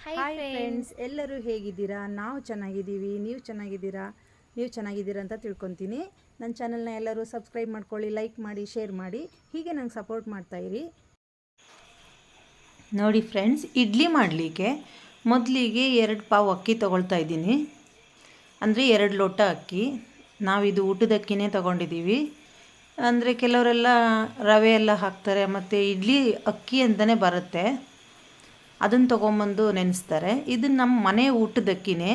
Hi friends, ಎಲ್ಲರೂ ಹೇಗಿದ್ದೀರಾ? ನಾವು ಚೆನ್ನಾಗಿದ್ದೀವಿ. ನೀವು ಚೆನ್ನಾಗಿದ್ದೀರಾ ಅಂತ ತಿಳ್ಕೊತೀನಿ. ನನ್ನ ಚಾನಲ್ನ ಎಲ್ಲರೂ ಸಬ್ಸ್ಕ್ರೈಬ್ ಮಾಡ್ಕೊಳ್ಳಿ, ಲೈಕ್ ಮಾಡಿ, ಶೇರ್ ಮಾಡಿ. ಹೀಗೆ ನಂಗೆ ಸಪೋರ್ಟ್ ಮಾಡ್ತಾಯಿರಿ. ನೋಡಿ ಫ್ರೆಂಡ್ಸ್, ಇಡ್ಲಿ ಮಾಡಲಿಕ್ಕೆ ಮೊದಲಿಗೆ 2 ಪಾವು ಅಕ್ಕಿ ತೊಗೊಳ್ತಾ ಇದ್ದೀನಿ. ಅಂದರೆ 2 ಲೋಟ ಅಕ್ಕಿ. ನಾವಿದು ಊಟದ ಅಕ್ಕಿನೇ ತೊಗೊಂಡಿದ್ದೀವಿ. ಅಂದರೆ ಕೆಲವರೆಲ್ಲ ರವೆ ಎಲ್ಲ ಹಾಕ್ತಾರೆ, ಮತ್ತು ಇಡ್ಲಿ ಅಕ್ಕಿ ಅಂತಲೇ ಬರುತ್ತೆ, ಅದನ್ನು ತೊಗೊಂಬಂದು ನೆನೆಸ್ತಾರೆ. ಇದು ನಮ್ಮ ಮನೆ ಊಟದ ಅಕ್ಕಿನೇ.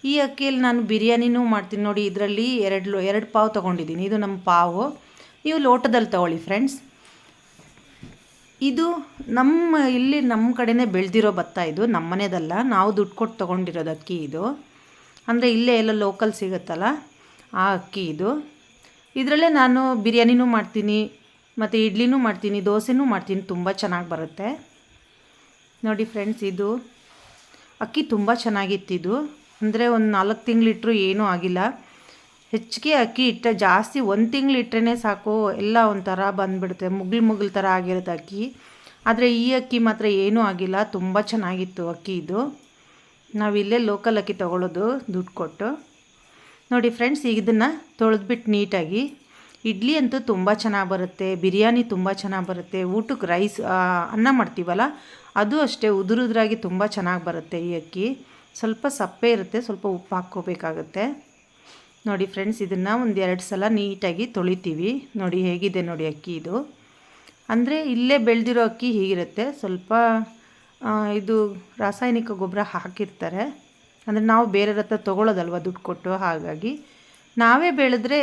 ಈ ಅಕ್ಕಿಯಲ್ಲಿ ನಾನು ಬಿರಿಯಾನಿನೂ ಮಾಡ್ತೀನಿ. ನೋಡಿ, ಇದರಲ್ಲಿ 2 ಪಾವು ತೊಗೊಂಡಿದ್ದೀನಿ. ಇದು ನಮ್ಮ ಪಾವು. ನೀವು ಲೋಟದಲ್ಲಿ ತೊಗೊಳ್ಳಿ ಫ್ರೆಂಡ್ಸ್. ಇದು ನಮ್ಮ ಕಡೆನೇ ಬೆಳೆದಿರೋ ಭತ್ತ. ಇದು ನಮ್ಮ ಮನೆದಲ್ಲ, ನಾವು ದುಡ್ಡು ಕೊಟ್ಟು ತೊಗೊಂಡಿರೋದು ಅಕ್ಕಿ ಇದು. ಅಂದರೆ ಇಲ್ಲೇ ಎಲ್ಲ ಲೋಕಲ್ ಸಿಗುತ್ತಲ್ಲ, ಆ ಅಕ್ಕಿ ಇದು. ಇದರಲ್ಲೇ ನಾನು ಬಿರಿಯಾನಿನೂ ಮಾಡ್ತೀನಿ, ಮತ್ತು ಇಡ್ಲಿನೂ ಮಾಡ್ತೀನಿ, ದೋಸೆನೂ ಮಾಡ್ತೀನಿ. ತುಂಬ ಚೆನ್ನಾಗಿ ಬರುತ್ತೆ. ನೋಡಿ ಫ್ರೆಂಡ್ಸ್, ಇದು ಅಕ್ಕಿ ತುಂಬ ಚೆನ್ನಾಗಿತ್ತಿದು. ಅಂದರೆ ಒಂದು 4 ತಿಂಗಳಿಟ್ಟರು ಏನೂ ಆಗಿಲ್ಲ. ಹೆಚ್ಚಿಗೆ ಅಕ್ಕಿ ಜಾಸ್ತಿ 1 ತಿಂಗಳು ಇಟ್ಟರೆ ಸಾಕು, ಎಲ್ಲ ಒಂಥರ ಬಂದುಬಿಡುತ್ತೆ, ಮುಗ್ಲು ಥರ ಆಗಿರುತ್ತೆ ಅಕ್ಕಿ. ಆದರೆ ಈ ಅಕ್ಕಿ ಮಾತ್ರ ಏನೂ ಆಗಿಲ್ಲ, ತುಂಬ ಚೆನ್ನಾಗಿತ್ತು ಅಕ್ಕಿ ಇದು. ನಾವಿಲ್ಲೇ ಲೋಕಲ್ ಅಕ್ಕಿ ತೊಗೊಳ್ಳೋದು ದುಡ್ಡು ಕೊಟ್ಟು. ನೋಡಿ ಫ್ರೆಂಡ್ಸ್, ಈಗ ಇದನ್ನು ತೊಳೆದ್ಬಿಟ್ಟು ನೀಟಾಗಿ, ಇಡ್ಲಿ ಅಂತೂ ತುಂಬ ಚೆನ್ನಾಗಿ ಬರುತ್ತೆ, ಬಿರಿಯಾನಿ ತುಂಬ ಚೆನ್ನಾಗಿ ಬರುತ್ತೆ, ಊಟಕ್ಕೆ ರೈಸ್ ಅನ್ನ ಮಾಡ್ತೀವಲ್ಲ ಅದು ಅಷ್ಟೇ ಉದುರುದ್ರಾಗಿ ತುಂಬ ಚೆನ್ನಾಗಿ ಬರುತ್ತೆ. ಈ ಅಕ್ಕಿ ಸ್ವಲ್ಪ ಸಪ್ಪೆ ಇರುತ್ತೆ, ಸ್ವಲ್ಪ ಉಪ್ಪು ಹಾಕ್ಕೋಬೇಕಾಗತ್ತೆ. ನೋಡಿ ಫ್ರೆಂಡ್ಸ್, ಇದನ್ನು 1-2 ಸಲ ನೀಟಾಗಿ ತೊಳಿತೀವಿ. ನೋಡಿ ಹೇಗಿದೆ ನೋಡಿ ಅಕ್ಕಿ ಇದು. ಅಂದರೆ ಇಲ್ಲೇ ಬೆಳೆದಿರೋ ಅಕ್ಕಿ ಹೀಗಿರುತ್ತೆ. ಸ್ವಲ್ಪ ಇದು ರಾಸಾಯನಿಕ ಗೊಬ್ಬರ ಹಾಕಿರ್ತಾರೆ. ಅಂದರೆ ನಾವು ಬೇರೆಯವ್ರ ಹತ್ರ ತೊಗೊಳ್ಳೋದಲ್ವ ದುಡ್ಡು ಕೊಟ್ಟು, ಹಾಗಾಗಿ ನಾವೇ ಬೆಳೆದ್ರೆ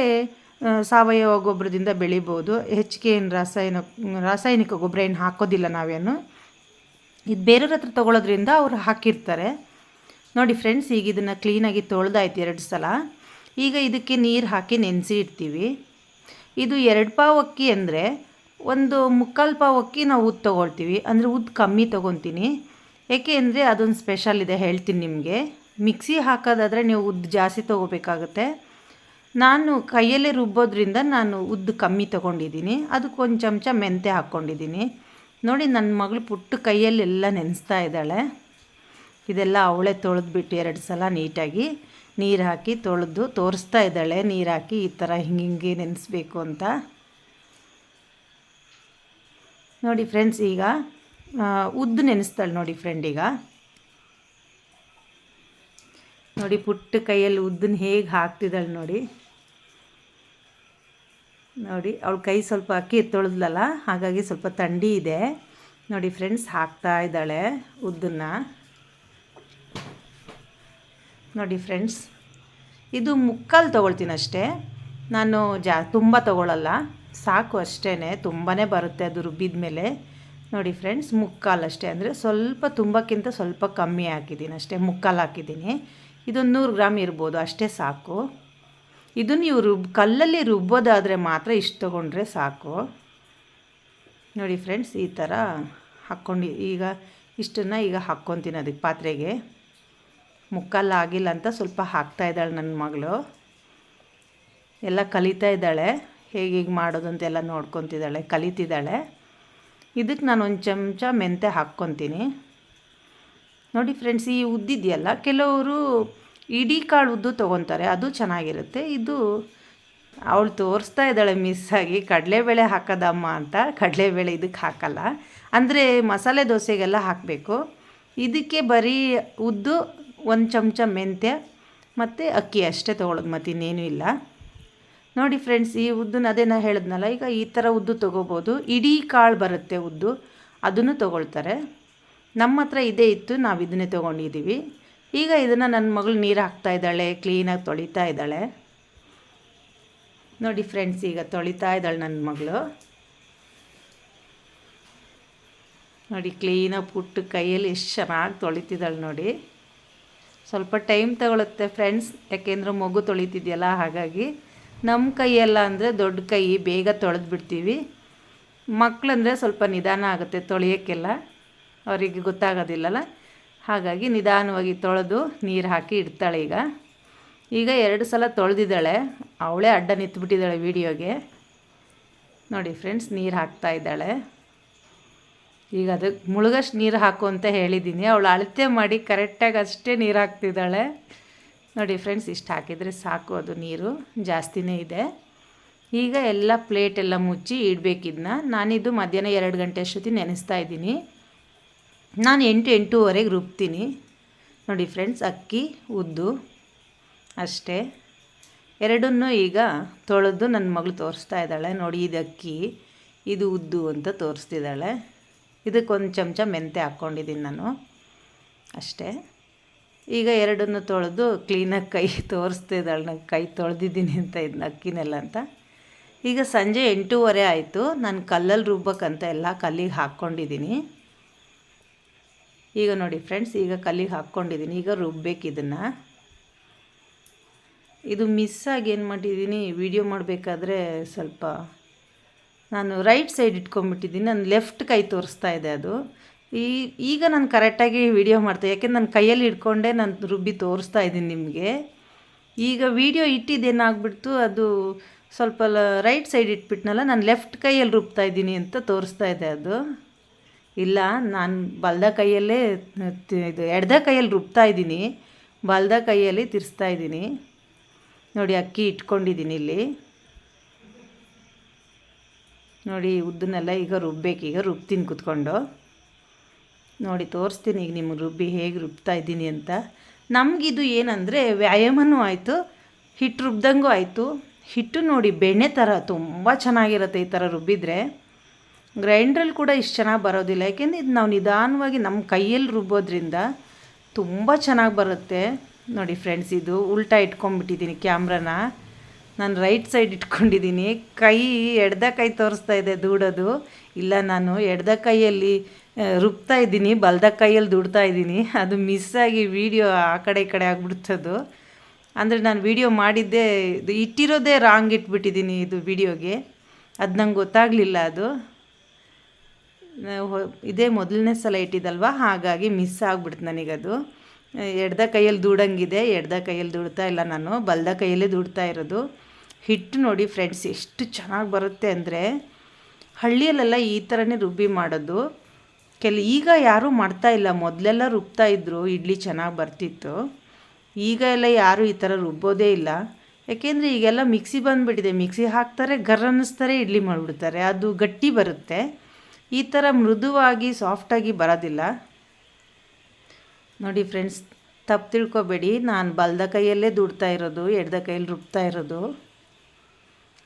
ಸಾವಯವ ಗೊಬ್ಬರದಿಂದ ಬೆಳಿಬೋದು. ಹೆಚ್ಚಿಗೆ ಏನು ರಾಸಾಯನಿಕ ಗೊಬ್ಬರ ಏನು ಹಾಕೋದಿಲ್ಲ ನಾವೇನು. ಇದು ಬೇರೆಯವ್ರ ಹತ್ರ ತೊಗೊಳೋದ್ರಿಂದ ಅವ್ರು ಹಾಕಿರ್ತಾರೆ. ನೋಡಿ ಫ್ರೆಂಡ್ಸ್, ಈಗ ಇದನ್ನು ಕ್ಲೀನಾಗಿ ತೊಳೆದಾಯ್ತು 2 ಸಲ. ಈಗ ಇದಕ್ಕೆ ನೀರು ಹಾಕಿ ನೆನೆಸಿ ಇಡ್ತೀವಿ. ಇದು 2 ಪಾವು ಅಕ್ಕಿ ಅಂದರೆ 1/4 ಪಾವು ಅಕ್ಕಿ ನಾವು ಉದ್ದು ತೊಗೊಳ್ತೀವಿ. ಅಂದರೆ ಉದ್ದು ಕಮ್ಮಿ ತೊಗೊತೀನಿ. ಏಕೆ ಅಂದರೆ ಅದೊಂದು ಸ್ಪೆಷಲ್ ಇದೆ, ಹೇಳ್ತೀನಿ ನಿಮಗೆ. ಮಿಕ್ಸಿ ಹಾಕೋದಾದರೆ ನೀವು ಉದ್ದು ಜಾಸ್ತಿ ತೊಗೋಬೇಕಾಗುತ್ತೆ. ನಾನು ಕೈಯಲ್ಲೇ ರುಬ್ಬೋದ್ರಿಂದ ನಾನು ಉದ್ದು ಕಮ್ಮಿ ತೊಗೊಂಡಿದ್ದೀನಿ. ಅದಕ್ಕೆ 1 ಚಮಚ ಮೆಂತ್ಯ ಹಾಕ್ಕೊಂಡಿದ್ದೀನಿ. ನೋಡಿ, ನನ್ನ ಮಗಳು ಪುಟ್ಟ ಕೈಯಲ್ಲೆಲ್ಲ ನೆನೆಸ್ತಾ ಇದ್ದಾಳೆ. ಇದೆಲ್ಲ ಅವಳೇ ತೊಳೆದ್ಬಿಟ್ಟು 2 ಸಲ ನೀಟಾಗಿ ನೀರು ಹಾಕಿ ತೊಳೆದು ತೋರಿಸ್ತಾ ಇದ್ದಾಳೆ. ನೀರು ಹಾಕಿ ಈ ಥರ ಹಿಂಗೆ ನೆನೆಸ್ಬೇಕು ಅಂತ. ನೋಡಿ ಫ್ರೆಂಡ್ಸ್, ಈಗ ಉದ್ದು ನೆನೆಸ್ತಾಳೆ ನೋಡಿ ಫ್ರೆಂಡ್. ಈಗ ನೋಡಿ, ಪುಟ್ಟ ಕೈಯಲ್ಲಿ ಉದ್ದನ್ನ ಹೇಗೆ ಹಾಕ್ತಿದ್ದಾಳೆ ನೋಡಿ. ನೋಡಿ, ಅವಳ ಕೈ ಸ್ವಲ್ಪ ಅಕ್ಕಿ ತೊಳೆದ್ಲಲ್ಲ, ಹಾಗಾಗಿ ಸ್ವಲ್ಪ ಥಂಡಿ ಇದೆ. ನೋಡಿ ಫ್ರೆಂಡ್ಸ್, ಹಾಕ್ತಾ ಇದ್ದಾಳೆ ಉದ್ದನ್ನು. ನೋಡಿ ಫ್ರೆಂಡ್ಸ್, ಇದು 3/4 ತೊಗೊಳ್ತೀನಿ ಅಷ್ಟೇ. ನಾನು ತುಂಬ ತೊಗೊಳ್ಳಲ್ಲ, ಸಾಕು ಅಷ್ಟೇ. ತುಂಬಾ ಬರುತ್ತೆ ಅದು ರುಬ್ಬಿದ ಮೇಲೆ. ನೋಡಿ ಫ್ರೆಂಡ್ಸ್, 3/4 ಅಷ್ಟೇ. ಅಂದರೆ ಸ್ವಲ್ಪ ತುಂಬಕ್ಕಿಂತ ಸ್ವಲ್ಪ ಕಮ್ಮಿ ಹಾಕಿದ್ದೀನಿ ಅಷ್ಟೇ, 3/4 ಹಾಕಿದ್ದೀನಿ. ಇದೊಂದು 100 ಗ್ರಾಮ್ ಇರ್ಬೋದು, ಅಷ್ಟೇ ಸಾಕು. ಇದು ನೀವು ಕಲ್ಲಲ್ಲಿ ರುಬ್ಬೋದಾದರೆ ಮಾತ್ರ ಇಷ್ಟು ತೊಗೊಂಡ್ರೆ ಸಾಕು. ನೋಡಿ ಫ್ರೆಂಡ್ಸ್, ಈ ಥರ ಹಾಕ್ಕೊಂಡು ಈಗ ಇಷ್ಟನ್ನು ಈಗ ಹಾಕ್ಕೊತೀನಿ ಅದಕ್ಕೆ ಪಾತ್ರೆಗೆ. 3/4 ಆಗಿಲ್ಲ ಅಂತ ಸ್ವಲ್ಪ ಹಾಕ್ತಾಯಿದ್ದಾಳೆ ನನ್ನ ಮಗಳು. ಎಲ್ಲ ಕಲಿತಾ ಇದ್ದಾಳೆ, ಹೇಗೆ ಮಾಡೋದು ಅಂತೆಲ್ಲ ನೋಡ್ಕೊತಿದ್ದಾಳೆ, ಕಲಿತಿದ್ದಾಳೆ. ಇದಕ್ಕೆ ನಾನು 1 ಚಮಚ ಮೆಂತ್ಯ ಹಾಕ್ಕೊತೀನಿ. ನೋಡಿ ಫ್ರೆಂಡ್ಸ್, ಈ ಉದ್ದಿದೆಯಲ್ಲ, ಕೆಲವರು ಇಡೀ ಕಾಳು ಉದ್ದು ತೊಗೊತಾರೆ, ಅದು ಚೆನ್ನಾಗಿರುತ್ತೆ. ಇದು ಅವಳು ತೋರಿಸ್ತಾ ಇದ್ದಾಳೆ ಮಿಸ್ಸಾಗಿ, ಕಡಲೆಬೇಳೆ ಹಾಕೋದಮ್ಮ ಅಂತ. ಕಡಲೆಬೇಳೆ ಇದಕ್ಕೆ ಹಾಕಲ್ಲ, ಅಂದರೆ ಮಸಾಲೆ ದೋಸೆಗೆಲ್ಲ ಹಾಕಬೇಕು. ಇದಕ್ಕೆ ಬರೀ ಉದ್ದು, 1 ಚಮಚ ಮೆಂತ್ಯ ಮತ್ತು ಅಕ್ಕಿ ಅಷ್ಟೇ ತೊಗೊಳೋದು, ಮತ್ತು ಇನ್ನೇನೂ ಇಲ್ಲ. ನೋಡಿ ಫ್ರೆಂಡ್ಸ್, ಈ ಉದ್ದನ್ನ ಅದೇ ನಾನು ಹೇಳಿದ್ನಲ್ಲ, ಈಗ ಈ ಥರ ಉದ್ದು ತೊಗೋಬೋದು. ಇಡೀ ಕಾಳು ಬರುತ್ತೆ ಉದ್ದು, ಅದನ್ನು ತೊಗೊಳ್ತಾರೆ. ನಮ್ಮ ಹತ್ರ ಇದೇ ಇತ್ತು, ನಾವು ಇದನ್ನೇ ತೊಗೊಂಡಿದ್ದೀವಿ. ಈಗ ಇದನ್ನು ನನ್ನ ಮಗಳು ನೀರು ಹಾಕ್ತಾ ಇದ್ದಾಳೆ, ಕ್ಲೀನಾಗಿ ತೊಳಿತಾ ಇದ್ದಾಳೆ. ನೋಡಿ ಫ್ರೆಂಡ್ಸ್, ಈಗ ತೊಳಿತಾ ಇದ್ದಾಳೆ ನನ್ನ ಮಗಳು. ನೋಡಿ, ಕ್ಲೀನಾಗಿ ಪುಟ್ಟ ಕೈಯಲ್ಲಿ ಎಷ್ಟು ಚೆನ್ನಾಗಿ ತೊಳಿತಿದ್ದಾಳೆ ನೋಡಿ. ಸ್ವಲ್ಪ ಟೈಮ್ ತಗೊಳುತ್ತೆ ಫ್ರೆಂಡ್ಸ್, ಯಾಕೆಂದರೆ ಮಗು ತೊಳಿತಿದೆಯಲ್ಲ, ಹಾಗಾಗಿ. ನಮ್ಮ ಕೈಯೆಲ್ಲ ಅಂದರೆ ದೊಡ್ಡ ಕೈ, ಬೇಗ ತೊಳೆದ್ಬಿಡ್ತೀವಿ. ಮಕ್ಕಳಂದರೆ ಸ್ವಲ್ಪ ನಿಧಾನ ಆಗುತ್ತೆ ತೊಳೆಯೋಕ್ಕೆಲ್ಲ, ಅವರಿಗೆ ಗೊತ್ತಾಗೋದಿಲ್ಲಲ್ಲ, ಹಾಗಾಗಿ ನಿಧಾನವಾಗಿ ತೊಳೆದು ನೀರು ಹಾಕಿ ಇಡ್ತಾಳೆ. ಈಗ 2 ಸಲ ತೊಳೆದಿದ್ದಾಳೆ, ಅವಳೇ ಅಡ್ಡ ನಿಂತುಬಿಟ್ಟಿದ್ದಾಳೆ ವೀಡಿಯೋಗೆ. ನೋಡಿ ಫ್ರೆಂಡ್ಸ್, ನೀರು ಹಾಕ್ತಾ ಇದ್ದಾಳೆ. ಈಗ ಅದಕ್ಕೆ ಮುಳುಗಷ್ಟು ನೀರು ಹಾಕು ಅಂತ ಹೇಳಿದ್ದೀನಿ. ಅವಳು ಅಳತೆ ಮಾಡಿ ಕರೆಕ್ಟಾಗಿ ಅಷ್ಟೇ ನೀರು ಹಾಕ್ತಿದ್ದಾಳೆ. ನೋಡಿ ಫ್ರೆಂಡ್ಸ್, ಇಷ್ಟು ಹಾಕಿದರೆ ಸಾಕು, ಅದು ನೀರು ಜಾಸ್ತಿನೇ ಇದೆ. ಈಗ ಎಲ್ಲ ಪ್ಲೇಟೆಲ್ಲ ಮುಚ್ಚಿ ಇಡಬೇಕಿದ್ನ. ನಾನಿದು ಮಧ್ಯಾಹ್ನ 2 ಗಂಟೆ ಅಷ್ಟೊತ್ತಿಗೆ ನೆನೆಸ್ತಾ ಇದ್ದೀನಿ. ನಾನು 8-8:30 ರುಬ್ತೀನಿ. ನೋಡಿ ಫ್ರೆಂಡ್ಸ್, ಅಕ್ಕಿ ಉದ್ದು ಅಷ್ಟೇ. ಎರಡನ್ನೂ ಈಗ ತೊಳೆದು ನನ್ನ ಮಗಳು ತೋರಿಸ್ತಾ ಇದ್ದಾಳೆ. ನೋಡಿ, ಇದು ಅಕ್ಕಿ, ಇದು ಉದ್ದು ಅಂತ ತೋರಿಸ್ತಿದ್ದಾಳೆ. ಇದಕ್ಕೊಂದು ಚಮಚ ಮೆಂತೆ ಹಾಕ್ಕೊಂಡಿದ್ದೀನಿ ನಾನು ಅಷ್ಟೇ. ಈಗ ಎರಡನ್ನೂ ತೊಳೆದು ಕ್ಲೀನಾಗಿ ಕೈ ತೋರಿಸ್ತಿದ್ದಾಳೆ, ನಾನು ಕೈ ತೊಳೆದಿದ್ದೀನಿ ಅಂತ ಇದನ್ನ ಅಕ್ಕಿನೆಲ್ಲ ಅಂತ. ಈಗ ಸಂಜೆ 8:30 ಆಯಿತು. ನಾನು ಕಲ್ಲಲ್ಲಿ ರುಬ್ಬಕ್ಕಂತ ಎಲ್ಲ ಕಲ್ಲಿಗೆ ಹಾಕ್ಕೊಂಡಿದ್ದೀನಿ. ಈಗ ನೋಡಿ ಫ್ರೆಂಡ್ಸ್, ಈಗ ಕಲ್ಲಿಗೆ ಹಾಕ್ಕೊಂಡಿದ್ದೀನಿ. ಈಗ ರುಬ್ಬೇಕು ಇದನ್ನು. ಇದು ಮಿಸ್ಸಾಗಿ ಏನು ಮಾಡಿದ್ದೀನಿ, ವಿಡಿಯೋ ಮಾಡಬೇಕಾದ್ರೆ ಸ್ವಲ್ಪ ನಾನು ರೈಟ್ ಸೈಡ್ ಇಟ್ಕೊಂಡ್ಬಿಟ್ಟಿದ್ದೀನಿ. ನಾನು ಲೆಫ್ಟ್ ಕೈ ತೋರಿಸ್ತಾ ಇದೆ ಅದು. ಈಗ ನಾನು ಕರೆಕ್ಟಾಗಿ ವಿಡಿಯೋ ಮಾಡ್ತೀನಿ, ಯಾಕೆಂದ್ರೆ ನಾನು ಕೈಯಲ್ಲಿ ಇಟ್ಕೊಂಡೆ ನಾನು ರುಬ್ಬಿ ತೋರಿಸ್ತಾ ಇದ್ದೀನಿ ನಿಮಗೆ. ಈಗ ವಿಡಿಯೋ ಇಟ್ಟಿದ್ದೇನಾಗ್ಬಿಡ್ತು, ಅದು ಸ್ವಲ್ಪ ರೈಟ್ ಸೈಡ್ ಇಟ್ಬಿಟ್ನಲ್ಲ, ನಾನು ಲೆಫ್ಟ್ ಕೈಯಲ್ಲಿ ರುಬ್ತಾ ಇದ್ದೀನಿ ಅಂತ ತೋರಿಸ್ತಾ ಇದೆ ಅದು. ಇಲ್ಲ, ನಾನು ಬಲ್ದ ಕೈಯಲ್ಲೇ ಇದು ಎಡದ ಕೈಯಲ್ಲಿ ರುಬ್ತಾ ಇದ್ದೀನಿ, ಬಲ್ದ ಕೈಯಲ್ಲಿ ತಿರ್ಸ್ತಾ ಇದ್ದೀನಿ. ನೋಡಿ, ಅಕ್ಕಿ ಇಟ್ಕೊಂಡಿದ್ದೀನಿ ಇಲ್ಲಿ. ನೋಡಿ, ಉದ್ದನ್ನೆಲ್ಲ ಈಗ ರುಬ್ಬೇಕು. ಈಗ ರುಬ್ತೀನಿ ಕೂತ್ಕೊಂಡು. ನೋಡಿ, ತೋರಿಸ್ತೀನಿ ಈಗ ನಿಮಗೆ ರುಬ್ಬಿ ಹೇಗೆ ರುಬ್ತಾ ಇದ್ದೀನಿ ಅಂತ. ನಮಗಿದು ಏನಂದರೆ ವ್ಯಾಯಾಮನೂ ಆಯಿತು, ಹಿಟ್ಟು ರುಬ್ದಂಗೂ ಆಯಿತು. ಹಿಟ್ಟು ನೋಡಿ ಬೆಣ್ಣೆ ಥರ ತುಂಬ ಚೆನ್ನಾಗಿರುತ್ತೆ ಈ ಥರ ರುಬ್ಬಿದರೆ. ಗ್ರೈಂಡ್ರಲ್ಲಿ ಕೂಡ ಇಷ್ಟು ಚೆನ್ನಾಗಿ ಬರೋದಿಲ್ಲ, ಯಾಕೆಂದರೆ ಇದು ನಾವು ನಿಧಾನವಾಗಿ ನಮ್ಮ ಕೈಯಲ್ಲಿ ರುಬ್ಬೋದ್ರಿಂದ ತುಂಬ ಚೆನ್ನಾಗಿ ಬರುತ್ತೆ. ನೋಡಿ ಫ್ರೆಂಡ್ಸ್, ಇದು ಉಲ್ಟಾ ಇಟ್ಕೊಂಡ್ಬಿಟ್ಟಿದ್ದೀನಿ ಕ್ಯಾಮ್ರಾನ. ನಾನು ರೈಟ್ ಸೈಡ್ ಇಟ್ಕೊಂಡಿದ್ದೀನಿ. ಕೈ ಎಡದ ಕೈ ತೋರಿಸ್ತಾ ಇದೆ ದೂಡೋದು. ಇಲ್ಲ, ನಾನು ಎಡದ ಕೈಯಲ್ಲಿ ರುಬ್ತಾ ಇದ್ದೀನಿ, ಬಲ್ದ ಕೈಯಲ್ಲಿ ದುಡ್ತಾ ಇದ್ದೀನಿ. ಅದು ಮಿಸ್ಸಾಗಿ ವೀಡಿಯೋ ಆ ಕಡೆ ಈ ಕಡೆ ಆಗಿಬಿಡ್ತದು. ಅಂದರೆ ನಾನು ವೀಡಿಯೋ ಮಾಡಿದ್ದೇ ಇದು ಇಟ್ಟಿರೋದೇ ರಾಂಗ್ ಇಟ್ಬಿಟ್ಟಿದ್ದೀನಿ ಇದು ವೀಡಿಯೋಗೆ. ಅದು ನಂಗೆ ಗೊತ್ತಾಗಲಿಲ್ಲ. ಅದು ಇದೇ ಮೊದಲನೇ ಸಲ ಇಟ್ಟಿದ್ದಲ್ವ, ಹಾಗಾಗಿ ಮಿಸ್ ಆಗಿಬಿಡ್ತು ನನಗದು. ಎಡದ ಕೈಯಲ್ಲಿ ದೂಡಂಗಿದೆ, ಎಡದ ಕೈಯಲ್ಲಿ ದುಡ್ತಾ ಇಲ್ಲ, ನಾನು ಬಲ್ದ ಕೈಯಲ್ಲೇ ದುಡ್ತಾ ಇರೋದು. ಹಿಟ್ಟು ನೋಡಿ ಫ್ರೆಂಡ್ಸ್, ಎಷ್ಟು ಚೆನ್ನಾಗಿ ಬರುತ್ತೆ ಅಂದರೆ, ಹಳ್ಳಿಯಲ್ಲೆಲ್ಲ ಈ ಥರನೇ ರುಬ್ಬಿ ಮಾಡೋದು. ಈಗ ಯಾರೂ ಮಾಡ್ತಾಯಿಲ್ಲ, ಮೊದಲೆಲ್ಲ ರುಬ್ತಾಯಿದ್ರು, ಇಡ್ಲಿ ಚೆನ್ನಾಗಿ ಬರ್ತಿತ್ತು. ಈಗ ಎಲ್ಲ ಯಾರೂ ಈ ಥರ ರುಬ್ಬೋದೇ ಇಲ್ಲ, ಯಾಕೆಂದರೆ ಈಗೆಲ್ಲ ಮಿಕ್ಸಿ ಬಂದುಬಿಟ್ಟಿದೆ. ಮಿಕ್ಸಿ ಹಾಕ್ತಾರೆ, ಗರ್ ಅನ್ನಿಸ್ತಾರೆ, ಇಡ್ಲಿ ಮಾಡಿಬಿಡ್ತಾರೆ, ಅದು ಗಟ್ಟಿ ಬರುತ್ತೆ. ಈ ಥರ ಮೃದುವಾಗಿ ಸಾಫ್ಟಾಗಿ ಬರೋದಿಲ್ಲ. ನೋಡಿ ಫ್ರೆಂಡ್ಸ್, ತಪ್ಪು ತಿಳ್ಕೊಬೇಡಿ, ನಾನು ಬಲ್ದ ಕೈಯಲ್ಲೇ ದುಡ್ತಾ ಇರೋದು, ಎಡದ ಕೈಯಲ್ಲಿ ರುಬ್ತಾ ಇರೋದು.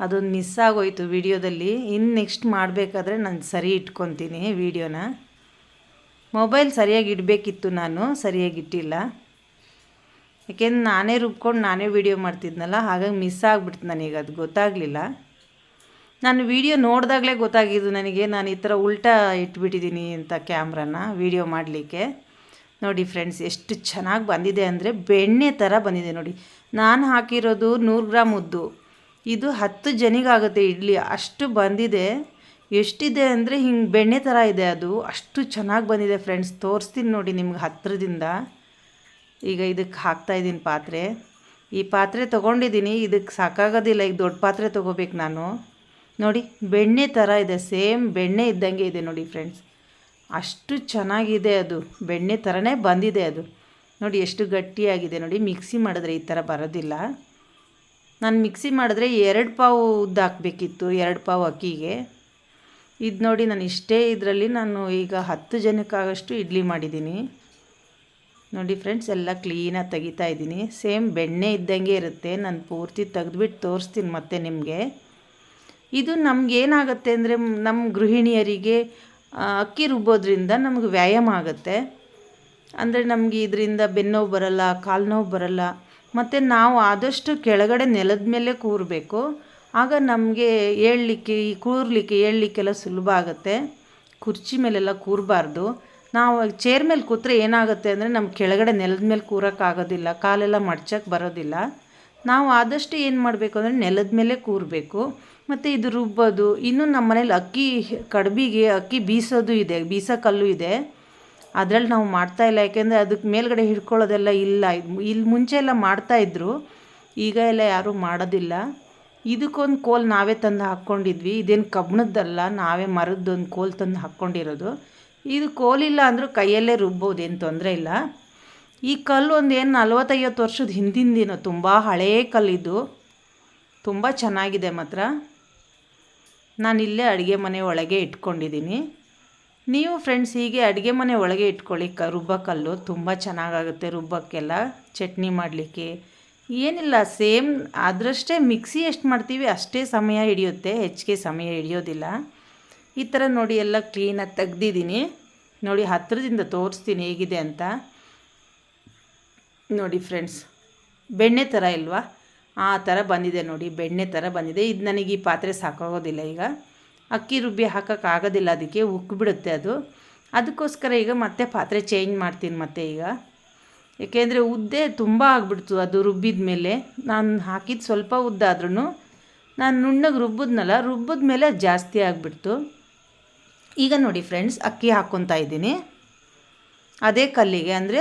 ಅದೊಂದು ಮಿಸ್ ಆಗೋಯ್ತು ವೀಡಿಯೋದಲ್ಲಿ. ಇನ್ನು ನೆಕ್ಸ್ಟ್ ಮಾಡಬೇಕಾದ್ರೆ ನಾನು ಸರಿ ಇಟ್ಕೊತೀನಿ ವೀಡಿಯೋನ. ಮೊಬೈಲ್ ಸರಿಯಾಗಿ ಇಡಬೇಕಿತ್ತು, ನಾನು ಸರಿಯಾಗಿ ಇಟ್ಟಿಲ್ಲ. ಯಾಕೆಂದ್ರೆ ನಾನೇ ರುಬ್ಕೊಂಡು ನಾನೇ ವೀಡಿಯೋ ಮಾಡ್ತಿದ್ನಲ್ಲ, ಹಾಗಾಗಿ ಮಿಸ್ ಆಗಿಬಿಡ್ತು ನನಗೆ, ಅದು ಗೊತ್ತಾಗಲಿಲ್ಲ. ನಾನು ವೀಡಿಯೋ ನೋಡಿದಾಗಲೇ ಗೊತ್ತಾಗಿದ್ದು ನನಗೆ, ನಾನು ಈ ಥರ ಉಲ್ಟಾ ಇಟ್ಬಿಟ್ಟಿದ್ದೀನಿ ಅಂತ ಕ್ಯಾಮ್ರಾನ ವೀಡಿಯೋ ಮಾಡಲಿಕ್ಕೆ. ನೋಡಿ ಫ್ರೆಂಡ್ಸ್, ಎಷ್ಟು ಚೆನ್ನಾಗಿ ಬಂದಿದೆ ಅಂದರೆ ಬೆಣ್ಣೆ ಥರ ಬಂದಿದೆ. ನೋಡಿ, ನಾನು ಹಾಕಿರೋದು 100 ಗ್ರಾಮ್ ಉದ್ದು, ಇದು 10 ಜನಿಗಾಗುತ್ತೆ ಇಡ್ಲಿ, ಅಷ್ಟು ಬಂದಿದೆ. ಎಷ್ಟಿದೆ ಅಂದರೆ ಹಿಂಗೆ ಬೆಣ್ಣೆ ಥರ ಇದೆ, ಅದು ಅಷ್ಟು ಚೆನ್ನಾಗಿ ಬಂದಿದೆ ಫ್ರೆಂಡ್ಸ್. ತೋರಿಸ್ತೀನಿ ನೋಡಿ ನಿಮ್ಗೆ ಹತ್ತಿರದಿಂದ. ಈಗ ಇದಕ್ಕೆ ಹಾಕ್ತಾಯಿದ್ದೀನಿ ಪಾತ್ರೆ. ಈ ಪಾತ್ರೆ ತೊಗೊಂಡಿದ್ದೀನಿ, ಇದಕ್ಕೆ ಸಾಕಾಗೋದಿಲ್ಲ, ಈಗ ದೊಡ್ಡ ಪಾತ್ರೆ ತೊಗೋಬೇಕು ನಾನು. ನೋಡಿ, ಬೆಣ್ಣೆ ಥರ ಇದೆ, ಸೇಮ್ ಬೆಣ್ಣೆ ಇದ್ದಂಗೆ ಇದೆ ನೋಡಿ ಫ್ರೆಂಡ್ಸ್. ಅಷ್ಟು ಚೆನ್ನಾಗಿದೆ, ಅದು ಬೆಣ್ಣೆ ಥರನೇ ಬಂದಿದೆ ಅದು. ನೋಡಿ ಎಷ್ಟು ಗಟ್ಟಿಯಾಗಿದೆ. ನೋಡಿ, ಮಿಕ್ಸಿ ಮಾಡಿದ್ರೆ ಈ ಥರ ಬರೋದಿಲ್ಲ. ನಾನು ಮಿಕ್ಸಿ ಮಾಡಿದ್ರೆ 2 ಪಾವು ಉದ್ದು ಹಾಕಬೇಕಿತ್ತು, 2 ಪಾವು ಅಕ್ಕಿಗೆ. ಇದು ನೋಡಿ, ನಾನು ಇಷ್ಟೇ ಇದರಲ್ಲಿ ನಾನು ಈಗ 10 ಜನಕ್ಕಾಗಷ್ಟು ಇಡ್ಲಿ ಮಾಡಿದ್ದೀನಿ. ನೋಡಿ ಫ್ರೆಂಡ್ಸ್, ಎಲ್ಲ ಕ್ಲೀನಾಗಿ ತೆಗಿತಾ ಇದ್ದೀನಿ. ಸೇಮ್ ಬೆಣ್ಣೆ ಇದ್ದಂಗೆ ಇರುತ್ತೆ. ನಾನು ಪೂರ್ತಿ ತೆಗೆದ್ಬಿಟ್ಟು ತೋರಿಸ್ತೀನಿ ಮತ್ತೆ ನಿಮಗೆ. ಇದು ನಮಗೇನಾಗುತ್ತೆ ಅಂದರೆ, ನಮ್ಮ ಗೃಹಿಣಿಯರಿಗೆ ಅಕ್ಕಿ ರುಬ್ಬೋದ್ರಿಂದ ನಮಗೆ ವ್ಯಾಯಾಮ ಆಗುತ್ತೆ. ಅಂದರೆ ನಮಗೆ ಇದರಿಂದ ಬೆನ್ನೋವು ಬರಲ್ಲ, ಕಾಲು ನೋವು ಬರಲ್ಲ. ಮತ್ತು ನಾವು ಆದಷ್ಟು ಕೆಳಗಡೆ ನೆಲದ ಮೇಲೆ ಕೂರಬೇಕು, ಆಗ ನಮಗೆ ಏಳಲಿಕ್ಕೆಲ್ಲ ಸುಲಭ ಆಗುತ್ತೆ. ಕುರ್ಚಿ ಮೇಲೆಲ್ಲ ಕೂರಬಾರ್ದು. ನಾವು ಚೇರ್ ಮೇಲೆ ಕೂತ್ರೆ ಏನಾಗುತ್ತೆ ಅಂದರೆ, ನಮ್ಮ ಕೆಳಗಡೆ ನೆಲದ ಮೇಲೆ ಕೂರೋಕ್ಕಾಗೋದಿಲ್ಲ, ಕಾಲೆಲ್ಲ ಮಡ್ಚಕ್ಕೆ ಬರೋದಿಲ್ಲ. ನಾವು ಆದಷ್ಟು ಏನು ಮಾಡಬೇಕು ಅಂದರೆ ನೆಲದ ಮೇಲೆ ಕೂರಬೇಕು. ಮತ್ತು ಇದು ರುಬ್ಬೋದು. ಇನ್ನು ನಮ್ಮ ಮನೇಲಿ ಕಡುಬಿಗೆ ಅಕ್ಕಿ ಬೀಸೋದು ಇದೆ, ಬೀಸೋ ಕಲ್ಲು ಇದೆ. ಅದರಲ್ಲಿ ನಾವು ಮಾಡ್ತಾಯಿಲ್ಲ, ಯಾಕೆಂದರೆ ಅದಕ್ಕೆ ಮೇಲ್ಗಡೆ ಹಿಡ್ಕೊಳ್ಳೋದೆಲ್ಲ ಇಲ್ಲ. ಇಲ್ಲಿ ಮುಂಚೆ ಎಲ್ಲ ಮಾಡ್ತಾಯಿದ್ರು, ಈಗ ಎಲ್ಲ ಯಾರೂ ಮಾಡೋದಿಲ್ಲ. ಇದಕ್ಕೊಂದು ಕೋಲ್ ನಾವೇ ತಂದು ಹಾಕ್ಕೊಂಡಿದ್ವಿ. ಇದೇನು ಕಬ್ಬಿಣದ್ದಲ್ಲ, ನಾವೇ ಮರದ್ದೊಂದು ಕೋಲ್ ತಂದು ಹಾಕ್ಕೊಂಡಿರೋದು. ಇದು ಕೋಲಿಲ್ಲ ಅಂದರೂ ಕೈಯಲ್ಲೇ ರುಬ್ಬೋದು, ಏನು ತೊಂದರೆ ಇಲ್ಲ. ಈ ಕಲ್ಲು ಒಂದು ಏನು 40-50 ವರ್ಷದ ಹಿಂದಿಂದಿನ ತುಂಬ ಹಳೆಯ ಕಲ್ಲಿದ್ದು, ತುಂಬ ಚೆನ್ನಾಗಿದೆ ಮಾತ್ರ. ನಾನಿಲ್ಲೇ ಅಡುಗೆ ಮನೆ ಒಳಗೆ ಇಟ್ಕೊಂಡಿದ್ದೀನಿ. ನೀವು ಫ್ರೆಂಡ್ಸ್ ಹೀಗೆ ಅಡುಗೆ ಮನೆ ಒಳಗೆ ಇಟ್ಕೊಳ್ಳಿ. ರುಬ್ಬೋ ಕಲ್ಲು ತುಂಬ ಚೆನ್ನಾಗಾಗುತ್ತೆ ರುಬ್ಬಕ್ಕೆಲ್ಲ, ಚಟ್ನಿ ಮಾಡಲಿಕ್ಕೆ ಏನಿಲ್ಲ, ಸೇಮ್ ಅದರಷ್ಟೇ ಮಿಕ್ಸಿ ಎಷ್ಟು ಮಾಡ್ತೀವಿ ಅಷ್ಟೇ ಸಮಯ ಹಿಡಿಯುತ್ತೆ, ಹೆಚ್ಚಿಗೆ ಸಮಯ ಹಿಡಿಯೋದಿಲ್ಲ. ಈ ಥರ ನೋಡಿ ಎಲ್ಲ ಕ್ಲೀನಾಗಿ ತೆಗ್ದಿದ್ದೀನಿ. ನೋಡಿ ಹತ್ತಿರದಿಂದ ತೋರಿಸ್ತೀನಿ ಹೇಗಿದೆ ಅಂತ. ನೋಡಿ ಫ್ರೆಂಡ್ಸ್, ಬೆಣ್ಣೆ ಥರ ಇಲ್ವಾ, ಆ ಥರ ಬಂದಿದೆ ನೋಡಿ, ಬೆಣ್ಣೆ ಥರ ಬಂದಿದೆ. ಇದು ನನಗೆ ಈ ಪಾತ್ರೆ ಸಾಕಾಗೋದಿಲ್ಲ. ಈಗ ಅಕ್ಕಿ ರುಬ್ಬಿ ಹಾಕೋಕ್ಕಾಗೋದಿಲ್ಲ, ಅದಕ್ಕೆ ಉಕ್ಕಿಬಿಡುತ್ತೆ ಅದು. ಅದಕ್ಕೋಸ್ಕರ ಈಗ ಮತ್ತೆ ಪಾತ್ರೆ ಚೇಂಜ್ ಮಾಡ್ತೀನಿ ಮತ್ತೆ ಈಗ. ಏಕೆಂದರೆ ಉದ್ದೆ ತುಂಬ ಆಗಿಬಿಡ್ತು ಅದು ರುಬ್ಬಿದ ಮೇಲೆ. ನಾನು ಹಾಕಿದ್ದು ಸ್ವಲ್ಪ ಉದ್ದ ಆದ್ರೂ ನಾನು ನುಣ್ಣಗೆ ರುಬ್ಬಿದ ಮೇಲೆ ಜಾಸ್ತಿ ಆಗಿಬಿಡ್ತು. ಈಗ ನೋಡಿ ಫ್ರೆಂಡ್ಸ್, ಅಕ್ಕಿ ಹಾಕ್ಕೊತಾ ಇದ್ದೀನಿ ಅದೇ ಕಲ್ಲಿಗೆ, ಅಂದರೆ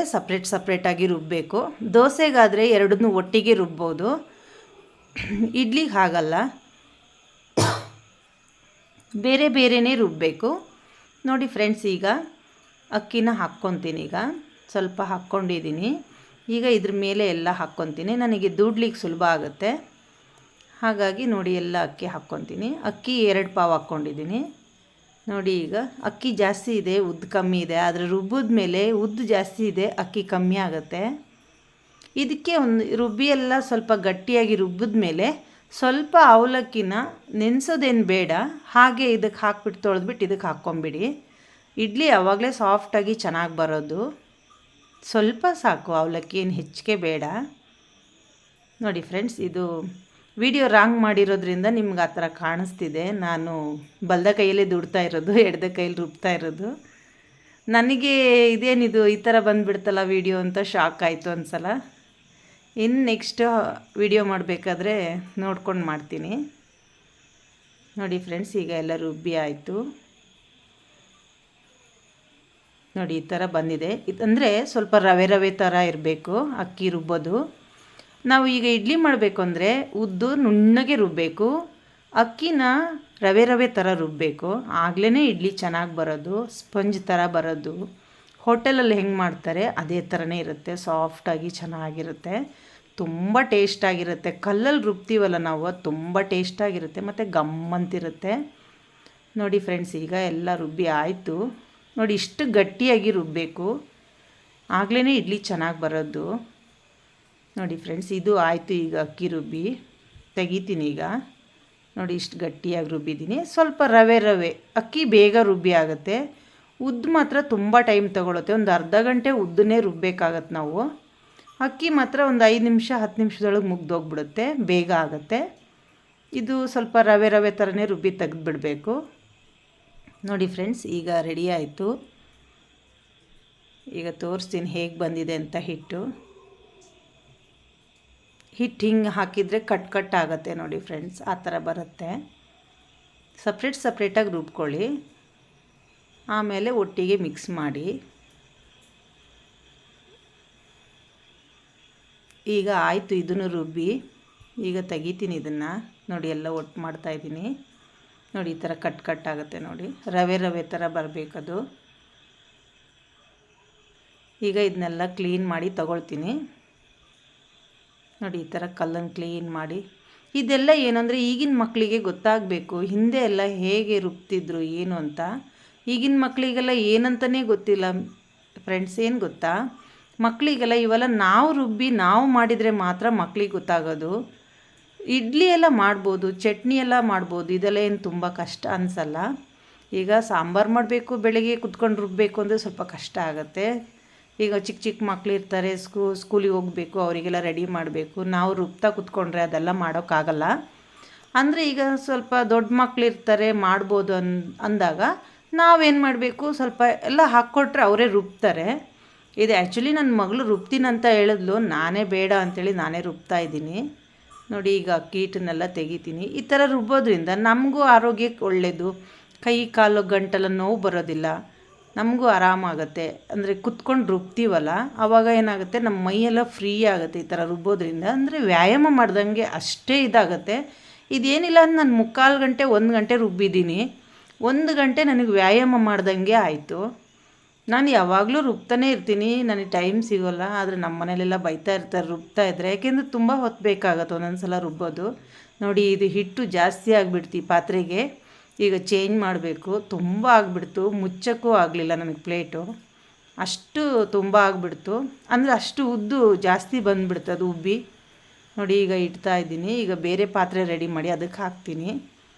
ಸಪ್ರೇಟಾಗಿ ರುಬ್ಬಬೇಕು. ದೋಸೆಗಾದರೆ ಎರಡನ್ನೂ ಒಟ್ಟಿಗೆ ರುಬ್ಬೋದು, ಇಡ್ಲಿಗೆ ಹಾಗಲ್ಲ, ಬೇರೆ ಬೇರೆಯೇ ರುಬ್ಬಬೇಕು. ನೋಡಿ ಫ್ರೆಂಡ್ಸ್, ಈಗ ಅಕ್ಕಿನ ಹಾಕ್ಕೊತೀನಿ. ಈಗ ಸ್ವಲ್ಪ ಹಾಕ್ಕೊಂಡಿದ್ದೀನಿ. ಈಗ ಇದ್ರ ಮೇಲೆ ಎಲ್ಲ ಹಾಕ್ಕೊತೀನಿ, ನನಗೆ ದುಡ್ಲಿಕ್ಕೆ ಸುಲಭ ಆಗುತ್ತೆ. ಹಾಗಾಗಿ ನೋಡಿ ಎಲ್ಲ ಅಕ್ಕಿ ಹಾಕ್ಕೊತೀನಿ. ಅಕ್ಕಿ 2 ಪಾವು ಹಾಕ್ಕೊಂಡಿದ್ದೀನಿ. ನೋಡಿ ಈಗ ಅಕ್ಕಿ ಜಾಸ್ತಿ ಇದೆ, ಉದ್ದು ಕಮ್ಮಿ ಇದೆ, ಆದರೆ ರುಬ್ಬಿದ ಮೇಲೆ ಉದ್ದು ಜಾಸ್ತಿ ಇದೆ, ಅಕ್ಕಿ ಕಮ್ಮಿ ಆಗುತ್ತೆ. ಇದಕ್ಕೆ ಒಂದು ರುಬ್ಬಿ ಎಲ್ಲ ಸ್ವಲ್ಪ ಗಟ್ಟಿಯಾಗಿ ರುಬ್ಬಿದ ಮೇಲೆ ಸ್ವಲ್ಪ ಅವಲಕ್ಕಿನ ನೆನೆಸೋದೇನು ಬೇಡ, ಹಾಗೆ ಇದಕ್ಕೆ ಹಾಕ್ಬಿಟ್ಟು ತೊಳೆದ್ಬಿಟ್ಟು ಇದಕ್ಕೆ ಹಾಕ್ಕೊಂಬಿಡಿ. ಇಡ್ಲಿ ಆವಾಗಲೇ ಸಾಫ್ಟಾಗಿ ಚೆನ್ನಾಗಿ ಬರೋದು. ಸ್ವಲ್ಪ ಸಾಕು ಅವಲಕ್ಕಿ, ಏನು ಹೆಚ್ಚಿಗೆ ಬೇಡ. ನೋಡಿ ಫ್ರೆಂಡ್ಸ್, ಇದು ವಿಡಿಯೋ ರಾಂಗ್ ಮಾಡಿರೋದ್ರಿಂದ ನಿಮ್ಗೆ ಆ ಥರ ಕಾಣಿಸ್ತಿದೆ. ನಾನು ಬಲದ ಕೈಯಲ್ಲೇ ದುಡ್ತಾ ಇರೋದು, ಎಡದ ಕೈಯಲ್ಲಿ ರುಬ್ತಾ ಇರೋದು. ನನಗೆ ಇದೇನಿದು ಈ ಥರ ಬಂದುಬಿಡ್ತಲ್ಲ ವಿಡಿಯೋ ಅಂತ ಶಾಕ್ ಆಯಿತು ಒಂದು ಸಲ. ಇನ್ನು ನೆಕ್ಸ್ಟ್ ವಿಡಿಯೋ ಮಾಡಬೇಕಾದ್ರೆ ನೋಡ್ಕೊಂಡು ಮಾಡ್ತೀನಿ. ನೋಡಿ ಫ್ರೆಂಡ್ಸ್, ಈಗ ಎಲ್ಲ ರುಬ್ಬಿ ಆಯಿತು. ನೋಡಿ ಈ ಥರ ಬಂದಿದೆ. ಇದಂದರೆ ಸ್ವಲ್ಪ ರವೆ ಥರ ಇರಬೇಕು ಅಕ್ಕಿ ರುಬ್ಬೋದು. ನಾವು ಈಗ ಇಡ್ಲಿ ಮಾಡಬೇಕು ಅಂದರೆ ಉದ್ದು ನುಣ್ಣಗೆ ರುಬ್ಬಬೇಕು, ಅಕ್ಕಿನ ರವೆ ಥರ ರುಬ್ಬಬೇಕು. ಆಗಲೇ ಇಡ್ಲಿ ಚೆನ್ನಾಗಿ ಬರೋದು, ಸ್ಪಂಜ್ ಥರ ಬರೋದು. ಹೋಟೆಲಲ್ಲಿ ಹೆಂಗೆ ಮಾಡ್ತಾರೆ ಅದೇ ಥರನೇ ಇರುತ್ತೆ, ಸಾಫ್ಟಾಗಿ ಚೆನ್ನಾಗಿರುತ್ತೆ, ತುಂಬ ಟೇಸ್ಟಾಗಿರುತ್ತೆ. ಕಲ್ಲಲ್ಲಿ ರುಬ್ತೀವಲ್ಲ ನಾವು, ಅದು ತುಂಬ ಟೇಸ್ಟಾಗಿರುತ್ತೆ ಮತ್ತು ಗಮ್ಮಂತಿರುತ್ತೆ. ನೋಡಿ ಫ್ರೆಂಡ್ಸ್, ಈಗ ಎಲ್ಲ ರುಬ್ಬಿ ಆಯಿತು. ನೋಡಿ ಇಷ್ಟು ಗಟ್ಟಿಯಾಗಿ ರುಬ್ಬಬೇಕು, ಆಗಲೇ ಇಡ್ಲಿ ಚೆನ್ನಾಗಿ ಬರೋದು. ನೋಡಿ ಫ್ರೆಂಡ್ಸ್, ಇದು ಆಯಿತು. ಈಗ ಅಕ್ಕಿ ರುಬ್ಬಿ ತೆಗಿತೀನಿ. ಈಗ ನೋಡಿ ಇಷ್ಟು ಗಟ್ಟಿಯಾಗಿ ರುಬ್ಬಿದ್ದೀನಿ. ಸ್ವಲ್ಪ ರವೆ ಅಕ್ಕಿ ಬೇಗ ರುಬ್ಬಿ ಆಗುತ್ತೆ. ಉದ್ದು ಮಾತ್ರ ತುಂಬ ಟೈಮ್ ತೊಗೊಳುತ್ತೆ, ಒಂದು ಅರ್ಧ ಗಂಟೆ ಉದ್ದನ್ನೇ ರುಬ್ಬೇಕಾಗತ್ತೆ ನಾವು. ಅಕ್ಕಿ ಮಾತ್ರ ಒಂದು 5 ನಿಮಿಷ 10 ನಿಮಿಷದೊಳಗೆ ಮುಗ್ದೋಗ್ಬಿಡುತ್ತೆ, ಬೇಗ ಆಗುತ್ತೆ. ಇದು ಸ್ವಲ್ಪ ರವೆ ಥರನೇ ರುಬ್ಬಿ ತೆಗೆದುಬಿಡಬೇಕು. ನೋಡಿ ಫ್ರೆಂಡ್ಸ್, ಈಗ ರೆಡಿ ಆಯಿತು. ಈಗ ತೋರಿಸ್ತೀನಿ ಹೇಗೆ ಬಂದಿದೆ ಅಂತ. ಹಿಟ್ಟು ಹಿಂಗೆ ಹಾಕಿದರೆ ಕಟ್ ಆಗುತ್ತೆ ನೋಡಿ ಫ್ರೆಂಡ್ಸ್, ಆ ಥರ ಬರುತ್ತೆ. ಸಪ್ರೇಟಾಗಿ ರುಬ್ಕೊಳ್ಳಿ, ಆಮೇಲೆ ಒಟ್ಟಿಗೆ ಮಿಕ್ಸ್ ಮಾಡಿ. ಈಗ ಆಯಿತು, ಇದನ್ನು ರುಬ್ಬಿ ಈಗ ತೆಗಿತೀನಿ ಇದನ್ನು. ನೋಡಿ ಎಲ್ಲ ಒಟ್ಟು ಮಾಡ್ತಾಯಿದ್ದೀನಿ. ನೋಡಿ ಈ ಥರ ಕಟ್ ಆಗುತ್ತೆ ನೋಡಿ, ರವೆ ಥರ ಬರಬೇಕದು. ಈಗ ಇದನ್ನೆಲ್ಲ ಕ್ಲೀನ್ ಮಾಡಿ ತಗೊಳ್ತೀನಿ. ನೋಡಿ ಈ ಥರ ಕಲ್ಲನ್ನು ಕ್ಲೀನ್ ಮಾಡಿ. ಇದೆಲ್ಲ ಏನಂದರೆ ಈಗಿನ ಮಕ್ಕಳಿಗೆ ಗೊತ್ತಾಗಬೇಕು, ಹಿಂದೆ ಎಲ್ಲ ಹೇಗೆ ರುಬ್ತಿದ್ರು ಏನು ಅಂತ. ಈಗಿನ ಮಕ್ಕಳಿಗೆಲ್ಲ ಏನಂತಲೇ ಗೊತ್ತಿಲ್ಲ ಫ್ರೆಂಡ್ಸ್. ಏನು ಗೊತ್ತಾ, ಮಕ್ಕಳಿಗೆಲ್ಲ ಇವೆಲ್ಲ ನಾವು ರುಬ್ಬಿ ನಾವು ಮಾಡಿದರೆ ಮಾತ್ರ ಮಕ್ಕಳಿಗೆ ಗೊತ್ತಾಗೋದು. ಇಡ್ಲಿ ಎಲ್ಲ ಮಾಡ್ಬೋದು, ಚಟ್ನಿ ಎಲ್ಲ ಮಾಡ್ಬೋದು, ಇದೆಲ್ಲ ಏನು ತುಂಬ ಕಷ್ಟ ಅನಿಸಲ್ಲ. ಈಗ ಸಾಂಬಾರು ಮಾಡಬೇಕು, ಬೆಳಗ್ಗೆ ಕುತ್ಕೊಂಡು ರುಬ್ಬಬೇಕು ಅಂದರೆ ಸ್ವಲ್ಪ ಕಷ್ಟ ಆಗುತ್ತೆ. ಈಗ ಚಿಕ್ಕ ಮಕ್ಕಳು ಇರ್ತಾರೆ, ಸ್ಕೂಲಿಗೆ ಹೋಗಬೇಕು, ಅವರಿಗೆಲ್ಲ ರೆಡಿ ಮಾಡಬೇಕು. ನಾವು ರುಬ್ತಾ ಕುತ್ಕೊಂಡ್ರೆ ಅದೆಲ್ಲ ಮಾಡೋಕ್ಕಾಗಲ್ಲ. ಅಂದರೆ ಈಗ ಸ್ವಲ್ಪ ದೊಡ್ಡ ಮಕ್ಕಳು ಇರ್ತಾರೆ, ಮಾಡ್ಬೋದು ಅಂದಾಗ ನಾವೇನು ಮಾಡಬೇಕು, ಸ್ವಲ್ಪ ಎಲ್ಲ ಹಾಕ್ಕೊಟ್ರೆ ಅವರೇ ರುಬ್ತಾರೆ. ಇದು ಆ್ಯಕ್ಚುಲಿ ನನ್ನ ಮಗಳು ರುಬ್ತೀನಂತ ಹೇಳಿದ್ಲು, ನಾನೇ ಬೇಡ ಅಂಥೇಳಿ ನಾನೇ ರುಬ್ತಾ ಇದ್ದೀನಿ. ನೋಡಿ ಈಗ ಅಕ್ಕಿ ಹಿಟ್ಟನ್ನೆಲ್ಲ ತೆಗಿತೀನಿ. ಈ ಥರ ರುಬ್ಬೋದ್ರಿಂದ ನಮಗೂ ಆರೋಗ್ಯಕ್ಕೆ ಒಳ್ಳೆಯದು. ಕೈ ಕಾಲು ಗಂಟಲ ನೋವು ಬರೋದಿಲ್ಲ, ನಮಗೂ ಆರಾಮಾಗುತ್ತೆ. ಅಂದರೆ ಕುತ್ಕೊಂಡು ರುಬ್ತೀವಲ್ಲ, ಆವಾಗ ಏನಾಗುತ್ತೆ, ನಮ್ಮ ಮೈಯೆಲ್ಲ ಫ್ರೀ ಆಗುತ್ತೆ ಈ ಥರ ರುಬ್ಬೋದ್ರಿಂದ. ಅಂದರೆ ವ್ಯಾಯಾಮ ಮಾಡ್ದಂಗೆ ಅಷ್ಟೇ ಇದಾಗುತ್ತೆ. ಇದೇನಿಲ್ಲ ಅಂದ್ರೆ ನಾನು 3/4 ಗಂಟೆ 1 ಗಂಟೆ ರುಬ್ಬಿದ್ದೀನಿ, 1 ಗಂಟೆ ನನಗೆ ವ್ಯಾಯಾಮ ಮಾಡ್ದಂಗೆ ಆಯಿತು. ನಾನು ಯಾವಾಗಲೂ ರುಬ್ತಾನೆ ಇರ್ತೀನಿ, ನನಗೆ ಟೈಮ್ ಸಿಗೋಲ್ಲ. ಆದರೆ ನಮ್ಮ ಮನೇಲೆಲ್ಲ ಬೈತಾ ಇರ್ತಾರೆ ರುಬ್ತಾ ಇದ್ದರೆ, ಯಾಕೆಂದರೆ ತುಂಬ ಹೊತ್ತು ಬೇಕಾಗತ್ತೆ ಒಂದೊಂದು ಸಲ ರುಬ್ಬೋದು. ನೋಡಿ ಇದು ಹಿಟ್ಟು ಜಾಸ್ತಿ ಆಗಿಬಿಡ್ತು ಈ ಪಾತ್ರೆಗೆ, ಈಗ ಚೇಂಜ್ ಮಾಡಬೇಕು. ತುಂಬ ಆಗಿಬಿಡ್ತು, ಮುಚ್ಚಕ್ಕೂ ಆಗಲಿಲ್ಲ ನನಗೆ ಪ್ಲೇಟು, ಅಷ್ಟು ತುಂಬ ಆಗಿಬಿಡ್ತು. ಅಂದರೆ ಅಷ್ಟು ಉದ್ದು ಜಾಸ್ತಿ ಬಂದುಬಿಡ್ತು ಅದು ಉಬ್ಬಿ. ನೋಡಿ ಈಗ ಇಡ್ತಾ ಇದ್ದೀನಿ. ಈಗ ಬೇರೆ ಪಾತ್ರೆ ರೆಡಿ ಮಾಡಿ ಅದಕ್ಕೆ ಹಾಕ್ತೀನಿ.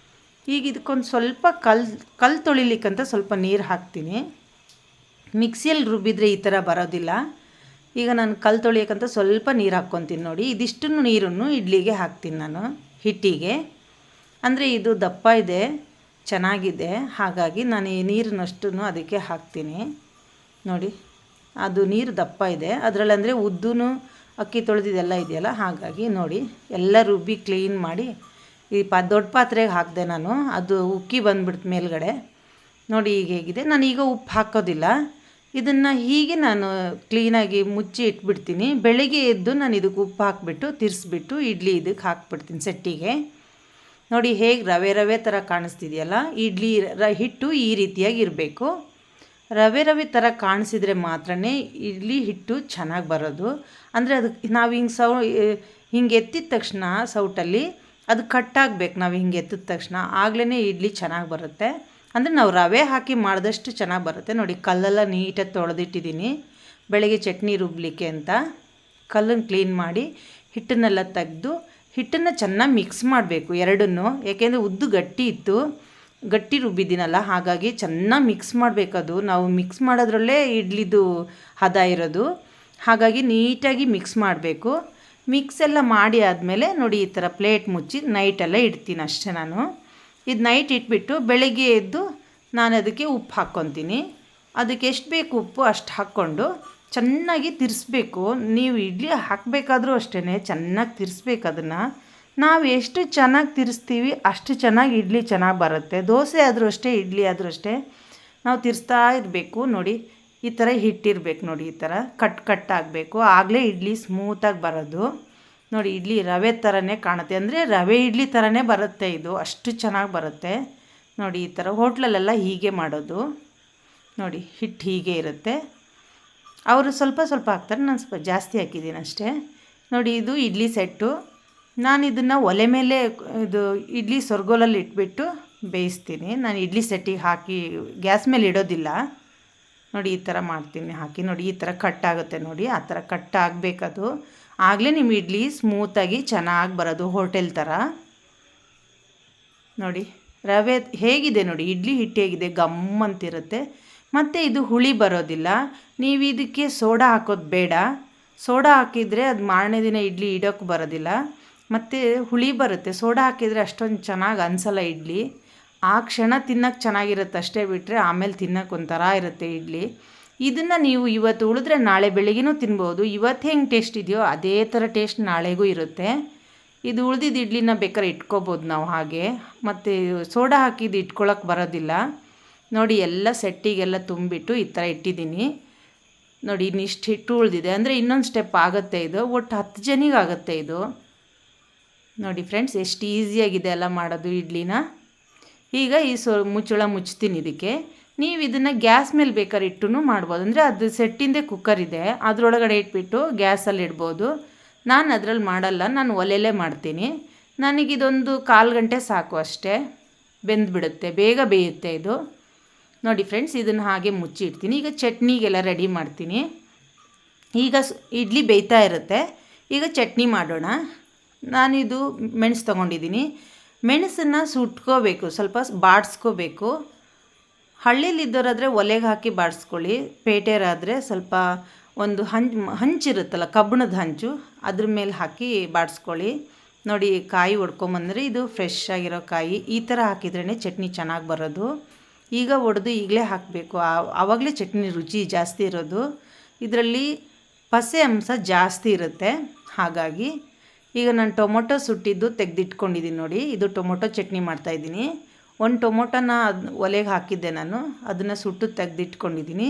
ಈಗ ಇದಕ್ಕೊಂದು ಸ್ವಲ್ಪ ಕಲ್ಲು ತೊಳಿಲಿಕ್ಕಂತ ಸ್ವಲ್ಪ ನೀರು ಹಾಕ್ತೀನಿ. ಮಿಕ್ಸಿಯಲ್ಲಿ ರುಬ್ಬಿದ್ರೆ ಈ ಥರ ಬರೋದಿಲ್ಲ. ಈಗ ನಾನು ಕಲ್ಲು ತೊಳಿಯೋಕ್ಕಂತ ಸ್ವಲ್ಪ ನೀರು ಹಾಕ್ಕೊತೀನಿ. ನೋಡಿ ಇದಿಷ್ಟನ್ನು ನೀರನ್ನು ಇಡ್ಲಿಗೆ ಹಾಕ್ತೀನಿ ನಾನು, ಹಿಟ್ಟಿಗೆ. ಅಂದರೆ ಇದು ದಪ್ಪ ಇದೆ, ಚೆನ್ನಾಗಿದೆ, ಹಾಗಾಗಿ ನಾನು ಈ ನೀರನ್ನಷ್ಟು ಅದಕ್ಕೆ ಹಾಕ್ತೀನಿ. ನೋಡಿ ಅದು ನೀರು ದಪ್ಪ ಇದೆ, ಅದರಲ್ಲಿ ಅಂದರೆ ಉದ್ದೂ ಅಕ್ಕಿ ತೊಳೆದಿದ್ದೆಲ್ಲ ಇದೆಯಲ್ಲ, ಹಾಗಾಗಿ ನೋಡಿ ಎಲ್ಲ ರುಬ್ಬಿ ಕ್ಲೀನ್ ಮಾಡಿ ಈ ದೊಡ್ಡ ಪಾತ್ರೆಗೆ ಹಾಕಿದೆ ನಾನು. ಅದು ಉಕ್ಕಿ ಬಂದುಬಿಡ್ತು ಮೇಲ್ಗಡೆ. ನೋಡಿ ಈಗ ಹೇಗಿದೆ. ನಾನು ಈಗ ಉಪ್ಪು ಹಾಕೋದಿಲ್ಲ, ಇದನ್ನು ಹೀಗೆ ನಾನು ಕ್ಲೀನಾಗಿ ಮುಚ್ಚಿ ಇಟ್ಬಿಡ್ತೀನಿ. ಬೆಳಗ್ಗೆ ಎದ್ದು ನಾನು ಇದಕ್ಕೆ ಉಪ್ಪು ಹಾಕಿಬಿಟ್ಟು ತಿರ್ಸ್ಬಿಟ್ಟು ಇಡ್ಲಿ ಇದಕ್ಕೆ ಹಾಕ್ಬಿಡ್ತೀನಿ ಸೆಟ್ಟಿಗೆ. ನೋಡಿ ಹೇಗೆ ರವೆ ರವೆ ಥರ ಕಾಣಿಸ್ತಿದೆಯಲ್ಲ, ಇಡ್ಲಿ ಹಿಟ್ಟು ಈ ರೀತಿಯಾಗಿ ಇರಬೇಕು. ರವೆ ರವೆ ಥರ ಕಾಣಿಸಿದರೆ ಮಾತ್ರ ಇಡ್ಲಿ ಹಿಟ್ಟು ಚೆನ್ನಾಗಿ ಬರೋದು. ಅಂದರೆ ಅದಕ್ಕೆ ನಾವು ಹಿಂಗೆ ಎತ್ತಿದ ತಕ್ಷಣ ಸೌಟಲ್ಲಿ ಅದು ಕಟ್ಟಾಗಬೇಕು. ನಾವು ಹಿಂಗೆ ಎತ್ತಿದ ತಕ್ಷಣ ಆಗಲೇ ಇಡ್ಲಿ ಚೆನ್ನಾಗಿ ಬರುತ್ತೆ. ಅಂದರೆ ನಾವು ರವೆ ಹಾಕಿ ಮಾಡಿದಷ್ಟು ಚೆನ್ನಾಗಿ ಬರುತ್ತೆ. ನೋಡಿ ಕಲ್ಲೆಲ್ಲ ನೀಟಾಗಿ ತೊಳೆದಿಟ್ಟಿದ್ದೀನಿ ಬೆಳಗ್ಗೆ ಚಟ್ನಿ ರುಬ್ಬಲಿಕ್ಕೆ ಅಂತ. ಕಲ್ಲನ್ನು ಕ್ಲೀನ್ ಮಾಡಿ ಹಿಟ್ಟನ್ನೆಲ್ಲ ತೆಗೆದು ಹಿಟ್ಟನ್ನು ಚೆನ್ನಾಗಿ ಮಿಕ್ಸ್ ಮಾಡಬೇಕು ಎರಡನ್ನೂ. ಯಾಕೆಂದರೆ ಉದ್ದು ಗಟ್ಟಿ ಇತ್ತು, ಗಟ್ಟಿ ರುಬ್ಬಿದ್ದೀನಲ್ಲ, ಹಾಗಾಗಿ ಚೆನ್ನಾಗಿ ಮಿಕ್ಸ್ ಮಾಡಬೇಕದು. ನಾವು ಮಿಕ್ಸ್ ಮಾಡೋದ್ರಲ್ಲೇ ಇಡ್ಲಿದು ಹದ ಇರೋದು, ಹಾಗಾಗಿ ನೀಟಾಗಿ ಮಿಕ್ಸ್ ಮಾಡಬೇಕು. ಮಿಕ್ಸ್ ಎಲ್ಲ ಮಾಡಿ ಆದಮೇಲೆ ನೋಡಿ ಈ ಥರ ಪ್ಲೇಟ್ ಮುಚ್ಚಿ ನೈಟೆಲ್ಲ ಇಡ್ತೀನಿ ಅಷ್ಟೇ ನಾನು. ಇದು ನೈಟ್ ಇಟ್ಬಿಟ್ಟು ಬೆಳಗ್ಗೆ ಎದ್ದು ನಾನು ಅದಕ್ಕೆ ಉಪ್ಪು ಹಾಕ್ಕೊತೀನಿ. ಅದಕ್ಕೆ ಎಷ್ಟು ಬೇಕು ಉಪ್ಪು ಅಷ್ಟು ಹಾಕ್ಕೊಂಡು ಚೆನ್ನಾಗಿ ತಿರ್ಸ್ಬೇಕು. ನೀವು ಇಡ್ಲಿ ಹಾಕಬೇಕಾದ್ರೂ ಅಷ್ಟೇ ಚೆನ್ನಾಗಿ ತಿರ್ಸ್ಬೇಕು ಅದನ್ನು. ನಾವು ಎಷ್ಟು ಚೆನ್ನಾಗಿ ತಿರ್ಸ್ತೀವಿ ಅಷ್ಟು ಚೆನ್ನಾಗಿ ಇಡ್ಲಿ ಚೆನ್ನಾಗಿ ಬರುತ್ತೆ. ದೋಸೆ ಆದರೂ ಅಷ್ಟೇ, ಇಡ್ಲಿ ಆದರೂ ಅಷ್ಟೇ, ನಾವು ತಿರ್ಸ್ತಾ ಇರಬೇಕು. ನೋಡಿ ಈ ಥರ ಹಿಟ್ಟಿರ್ಬೇಕು, ನೋಡಿ ಈ ಥರ ಕಟ್ ಆಗಬೇಕು, ಆಗಲೇ ಇಡ್ಲಿ ಸ್ಮೂತಾಗಿ ಬರೋದು. ನೋಡಿ ಇಡ್ಲಿ ರವೆ ಥರನೇ ಕಾಣುತ್ತೆ, ಅಂದರೆ ರವೆ ಇಡ್ಲಿ ಥರನೇ ಬರುತ್ತೆ ಇದು, ಅಷ್ಟು ಚೆನ್ನಾಗಿ ಬರುತ್ತೆ. ನೋಡಿ ಈ ಥರ ಹೋಟ್ಲಲ್ಲೆಲ್ಲ ಹೀಗೆ ಮಾಡೋದು. ನೋಡಿ ಹಿಟ್ಟು ಹೀಗೆ ಇರುತ್ತೆ. ಅವರು ಸ್ವಲ್ಪ ಸ್ವಲ್ಪ ಹಾಕ್ತಾರೆ, ನಾನು ಸ್ವಲ್ಪ ಜಾಸ್ತಿ ಹಾಕಿದ್ದೀನಿ ಅಷ್ಟೇ. ನೋಡಿ ಇದು ಇಡ್ಲಿ ಸೆಟ್ಟು. ನಾನು ಇದನ್ನು ಒಲೆ ಮೇಲೆ ಇದು ಇಡ್ಲಿ ಸೊರ್ಗೋಲಲ್ಲಿ ಇಟ್ಬಿಟ್ಟು ಬೇಯಿಸ್ತೀನಿ. ನಾನು ಇಡ್ಲಿ ಸೆಟ್ಟಿಗೆ ಹಾಕಿ ಗ್ಯಾಸ್ ಮೇಲೆ ಇಡೋದಿಲ್ಲ. ನೋಡಿ ಈ ಥರ ಮಾಡ್ತೀನಿ ಹಾಕಿ. ನೋಡಿ ಈ ಥರ ಕಟ್ಟಾಗುತ್ತೆ, ನೋಡಿ ಆ ಥರ ಕಟ್ಟಾಗಬೇಕದು, ಆಗಲೇ ನಿಮ್ಮ ಇಡ್ಲಿ ಸ್ಮೂತಾಗಿ ಚೆನ್ನಾಗಿ ಬರೋದು ಹೋಟೆಲ್ ಥರ. ನೋಡಿ ರವೆ ಹೇಗಿದೆ, ನೋಡಿ ಇಡ್ಲಿ ಹಿಟ್ಟು ಹೇಗಿದೆ, ಗಮ್ಮಂತಿರುತ್ತೆ. ಮತ್ತು ಇದು ಹುಳಿ ಬರೋದಿಲ್ಲ. ನೀವು ಇದಕ್ಕೆ ಸೋಡಾ ಹಾಕೋದು ಬೇಡ. ಸೋಡಾ ಹಾಕಿದರೆ ಅದು ಮಾರನೇ ದಿನ ಇಡ್ಲಿ ಇಡೋಕ್ಕೆ ಬರೋದಿಲ್ಲ, ಮತ್ತು ಹುಳಿ ಬರುತ್ತೆ. ಸೋಡಾ ಹಾಕಿದರೆ ಅಷ್ಟೊಂದು ಚೆನ್ನಾಗಿ ಅನಿಸಲ್ಲ ಇಡ್ಲಿ. ಆ ಕ್ಷಣ ತಿನ್ನೋಕ್ಕೆ ಚೆನ್ನಾಗಿರುತ್ತೆ ಅಷ್ಟೇ, ಬಿಟ್ಟರೆ ಆಮೇಲೆ ತಿನ್ನೋಕ್ಕೆ ಒಂಥರ ಇರುತ್ತೆ ಇಡ್ಲಿ. ಇದನ್ನು ನೀವು ಇವತ್ತು ಉಳಿದ್ರೆ ನಾಳೆ ಬೆಳಗ್ಗೆನೂ ತಿನ್ಬೋದು. ಇವತ್ತು ಹೆಂಗೆ ಟೇಸ್ಟ್ ಇದೆಯೋ ಅದೇ ಥರ ಟೇಸ್ಟ್ ನಾಳೆಗೂ ಇರುತ್ತೆ. ಇದು ಉಳಿದಿದ್ದು ಇಡ್ಲಿನ ಬೇಕಾದ್ರೆ ಇಟ್ಕೋಬೋದು ನಾವು ಹಾಗೆ, ಮತ್ತು ಸೋಡಾ ಹಾಕಿದ್ದು ಇಟ್ಕೊಳ್ಳೋಕೆ ಬರೋದಿಲ್ಲ. ನೋಡಿ ಎಲ್ಲ ಸೆಟ್ಟಿಗೆಲ್ಲ ತುಂಬಿಟ್ಟು ಈ ಥರ ಇಟ್ಟಿದ್ದೀನಿ. ನೋಡಿ ಇನ್ನಿಷ್ಟು ಹಿಟ್ಟು ಉಳಿದಿದೆ, ಅಂದರೆ ಇನ್ನೊಂದು ಸ್ಟೆಪ್ ಆಗುತ್ತೆ ಇದು. ಒಟ್ಟು 10 ಜನಿಗೆ ಆಗುತ್ತೆ ಇದು. ನೋಡಿ ಫ್ರೆಂಡ್ಸ್ ಎಷ್ಟು ಈಸಿಯಾಗಿದೆ ಎಲ್ಲ ಮಾಡೋದು ಇಡ್ಲಿನ. ಈಗ ಈ ಮುಚ್ಚಳ ಮುಚ್ತೀನಿ ಇದಕ್ಕೆ. ನೀವು ಇದನ್ನು ಗ್ಯಾಸ್ ಮೇಲೆ ಬೇಕಾದ್ರೆ ಇಟ್ಟು ಮಾಡ್ಬೋದು. ಅಂದರೆ ಅದು ಸೆಟ್ಟಿಂದೇ ಕುಕ್ಕರ್ ಇದೆ, ಅದರೊಳಗಡೆ ಇಟ್ಬಿಟ್ಟು ಗ್ಯಾಸಲ್ಲಿ ಇಡ್ಬೋದು. ನಾನು ಅದರಲ್ಲಿ ಮಾಡಲ್ಲ, ನಾನು ಒಲೆಯಲ್ಲೇ ಮಾಡ್ತೀನಿ. ನನಗಿದೊಂದು 1/4 ಗಂಟೆ ಸಾಕು ಅಷ್ಟೇ, ಬೆಂದುಬಿಡುತ್ತೆ, ಬೇಗ ಬೇಯುತ್ತೆ ಇದು. ನೋಡಿ ಫ್ರೆಂಡ್ಸ್ ಇದನ್ನು ಹಾಗೆ ಮುಚ್ಚಿ ಇಡ್ತೀನಿ. ಈಗ ಚಟ್ನಿಗೆಲ್ಲ ರೆಡಿ ಮಾಡ್ತೀನಿ. ಈಗ ಇಡ್ಲಿ ಬೇಯ್ತಾ ಇರುತ್ತೆ, ಈಗ ಚಟ್ನಿ ಮಾಡೋಣ. ನಾನಿದು ಮೆಣಸು ತೊಗೊಂಡಿದ್ದೀನಿ. ಮೆಣಸನ್ನು ಸುಟ್ಕೋಬೇಕು, ಸ್ವಲ್ಪ ಬಾಡಿಸ್ಕೋಬೇಕು. ಹಳ್ಳಿಲಿದ್ದವರಾದರೆ ಒಲೆಗೆ ಹಾಕಿ ಬಾಡಿಸ್ಕೊಳ್ಳಿ. ಪೇಟೆಯರಾದರೆ ಸ್ವಲ್ಪ ಒಂದು ಹಂಚಿರುತ್ತಲ್ಲ, ಕಬ್ಬಣದ ಹಂಚು, ಅದ್ರ ಮೇಲೆ ಹಾಕಿ ಬಾಡಿಸ್ಕೊಳ್ಳಿ. ನೋಡಿ ಕಾಯಿ ಹೊಡ್ಕೊಂಬಂದರೆ ಇದು ಫ್ರೆಶ್ ಆಗಿರೋ ಕಾಯಿ, ಈ ಥರ ಹಾಕಿದ್ರೇ ಚಟ್ನಿ ಚೆನ್ನಾಗಿ ಬರೋದು. ಈಗ ಒಡೆದು ಈಗಲೇ ಹಾಕಬೇಕು, ಆವಾಗಲೇ ಚಟ್ನಿ ರುಚಿ ಜಾಸ್ತಿ ಇರೋದು. ಇದರಲ್ಲಿ ಪಸೆ ಅಂಶ ಜಾಸ್ತಿ ಇರುತ್ತೆ, ಹಾಗಾಗಿ. ಈಗ ನಾನು ಟೊಮೊಟೊ ಸುಟ್ಟಿದ್ದು ತೆಗೆದಿಟ್ಕೊಂಡಿದ್ದೀನಿ. ನೋಡಿ ಇದು ಟೊಮೊಟೊ ಚಟ್ನಿ ಮಾಡ್ತಾಯಿದ್ದೀನಿ. ಒಂದು ಟೊಮೊಟೊನ ಒಲೆಗೆ ಹಾಕಿದ್ದೆ ನಾನು, ಅದನ್ನು ಸುಟ್ಟು ತೆಗೆದಿಟ್ಕೊಂಡಿದ್ದೀನಿ.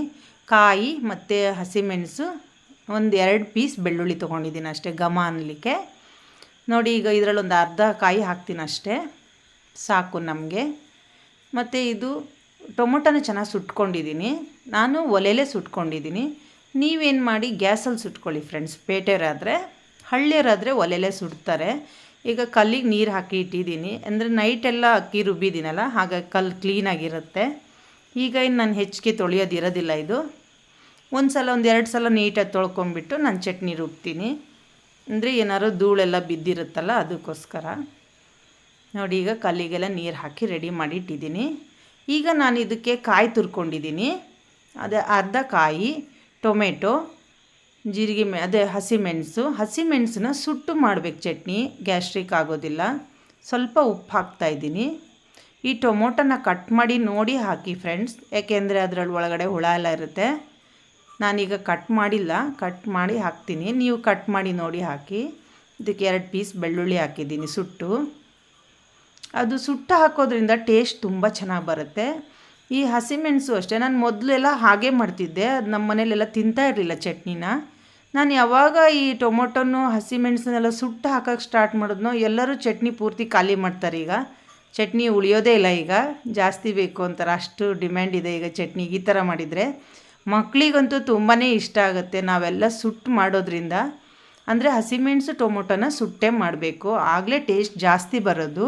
ಕಾಯಿ ಮತ್ತು ಹಸಿಮೆಣಸು, ಒಂದು 2 ಪೀಸ್ ಬೆಳ್ಳುಳ್ಳಿ ತೊಗೊಂಡಿದ್ದೀನಿ ಅಷ್ಟೇ, ಘಮ ಅನ್ನಲಿಕ್ಕೆ. ನೋಡಿ ಈಗ ಇದರಲ್ಲಿ ಒಂದು ಅರ್ಧ ಕಾಯಿ ಹಾಕ್ತೀನಿ ಅಷ್ಟೇ, ಸಾಕು ನಮಗೆ. ಮತ್ತು ಇದು ಟೊಮೊಟೊನ ಚೆನ್ನಾಗಿ ಸುಟ್ಕೊಂಡಿದ್ದೀನಿ. ನಾನು ಒಲೆಯಲ್ಲೇ ಸುಟ್ಕೊಂಡಿದ್ದೀನಿ. ನೀವೇನು ಮಾಡಿ ಗ್ಯಾಸಲ್ಲಿ ಸುಟ್ಕೊಳ್ಳಿ ಫ್ರೆಂಡ್ಸ್. ಪೇಟೆಯವರಾದರೆ, ಹಳ್ಳಿಯರಾದರೆ ಒಲೆಯಲ್ಲೇ ಸುಡ್ತಾರೆ. ಈಗ ಕಲ್ಲಿಗೆ ನೀರು ಹಾಕಿ ಇಟ್ಟಿದ್ದೀನಿ, ಅಂದರೆ ನೈಟೆಲ್ಲ ಅಕ್ಕಿ ರುಬ್ಬಿದ್ದೀನಲ್ಲ, ಹಾಗಾಗಿ ಕಲ್ಲು ಕ್ಲೀನಾಗಿರುತ್ತೆ. ಈಗ ಇನ್ನು ನಾನು ಹೆಚ್ಚಿಗೆ ತೊಳೆಯೋದಿರೋದಿಲ್ಲ. ಇದು ಒಂದು ಸಲ 1-2 ಸಲ ನೀಟಾಗಿ ತೊಳ್ಕೊಂಬಿಟ್ಟು ನಾನು ಚಟ್ನಿ ರುಬ್ತೀನಿ. ಅಂದರೆ ಏನಾದ್ರು ಧೂಳೆಲ್ಲ ಬಿದ್ದಿರುತ್ತಲ್ಲ ಅದಕ್ಕೋಸ್ಕರ. ನೋಡಿ, ಈಗ ಕಲ್ಲಿಗೆಲ್ಲ ನೀರು ಹಾಕಿ ರೆಡಿ ಮಾಡಿ ಇಟ್ಟಿದ್ದೀನಿ. ಈಗ ನಾನು ಇದಕ್ಕೆ ಕಾಯಿ ತುರ್ಕೊಂಡಿದ್ದೀನಿ. ಅದೇ ಅರ್ಧ ಕಾಯಿ, ಟೊಮೆಟೊ, ಜೀರಿಗೆ, ಅದೇ ಹಸಿಮೆಣಸನ್ನ ಸುಟ್ಟು ಮಾಡಬೇಕು ಚಟ್ನಿ, ಗ್ಯಾಸ್ಟ್ರಿಕ್ ಆಗೋದಿಲ್ಲ. ಸ್ವಲ್ಪ ಉಪ್ಪು ಹಾಕ್ತಾಯಿದ್ದೀನಿ. ಈ ಟೊಮೊಟೊನ ಕಟ್ ಮಾಡಿ ನೋಡಿ ಹಾಕಿ ಫ್ರೆಂಡ್ಸ್, ಯಾಕೆಂದರೆ ಅದರಲ್ಲಿ ಒಳಗಡೆ ಹುಳ ಎಲ್ಲ ಇರುತ್ತೆ. ನಾನೀಗ ಕಟ್ ಮಾಡಿಲ್ಲ, ಕಟ್ ಮಾಡಿ ಹಾಕ್ತೀನಿ. ನೀವು ಕಟ್ ಮಾಡಿ ನೋಡಿ ಹಾಕಿ. ಇದಕ್ಕೆ 2 ಪೀಸ್ ಬೆಳ್ಳುಳ್ಳಿ ಹಾಕಿದ್ದೀನಿ ಸುಟ್ಟು. ಅದು ಸುಟ್ಟು ಹಾಕೋದ್ರಿಂದ ಟೇಸ್ಟ್ ತುಂಬ ಚೆನ್ನಾಗಿ ಬರುತ್ತೆ. ಈ ಹಸಿಮೆಣಸು ಅಷ್ಟೇ, ನಾನು ಮೊದಲೆಲ್ಲ ಹಾಗೆ ಮಾಡ್ತಿದ್ದೆ. ಅದು ನಮ್ಮ ಮನೇಲೆಲ್ಲ ತಿಂತಾ ಇರಲಿಲ್ಲ ಚಟ್ನಿನ. ನಾನು ಯಾವಾಗ ಈ ಟೊಮೊಟೊನು ಹಸಿಮೆಣಸನ್ನೆಲ್ಲ ಸುಟ್ಟು ಹಾಕೋಕ್ಕೆ ಸ್ಟಾರ್ಟ್ ಮಾಡಿದ್ನೋ ಎಲ್ಲರೂ ಚಟ್ನಿ ಪೂರ್ತಿ ಖಾಲಿ ಮಾಡ್ತಾರೆ. ಈಗ ಚಟ್ನಿ ಉಳಿಯೋದೇ ಇಲ್ಲ, ಈಗ ಜಾಸ್ತಿ ಬೇಕು ಅಂತಾರೆ, ಅಷ್ಟು ಡಿಮ್ಯಾಂಡ್ ಇದೆ ಈಗ ಚಟ್ನಿಗೆ. ಈ ಥರ ಮಾಡಿದರೆ ಮಕ್ಕಳಿಗಂತೂ ತುಂಬಾ ಇಷ್ಟ ಆಗುತ್ತೆ. ನಾವೆಲ್ಲ ಸುಟ್ಟು ಮಾಡೋದ್ರಿಂದ, ಅಂದರೆ ಹಸಿಮೆಣಸು ಟೊಮೊಟೊನ ಸುಟ್ಟೇ ಮಾಡಬೇಕು, ಆಗಲೇ ಟೇಸ್ಟ್ ಜಾಸ್ತಿ ಬರೋದು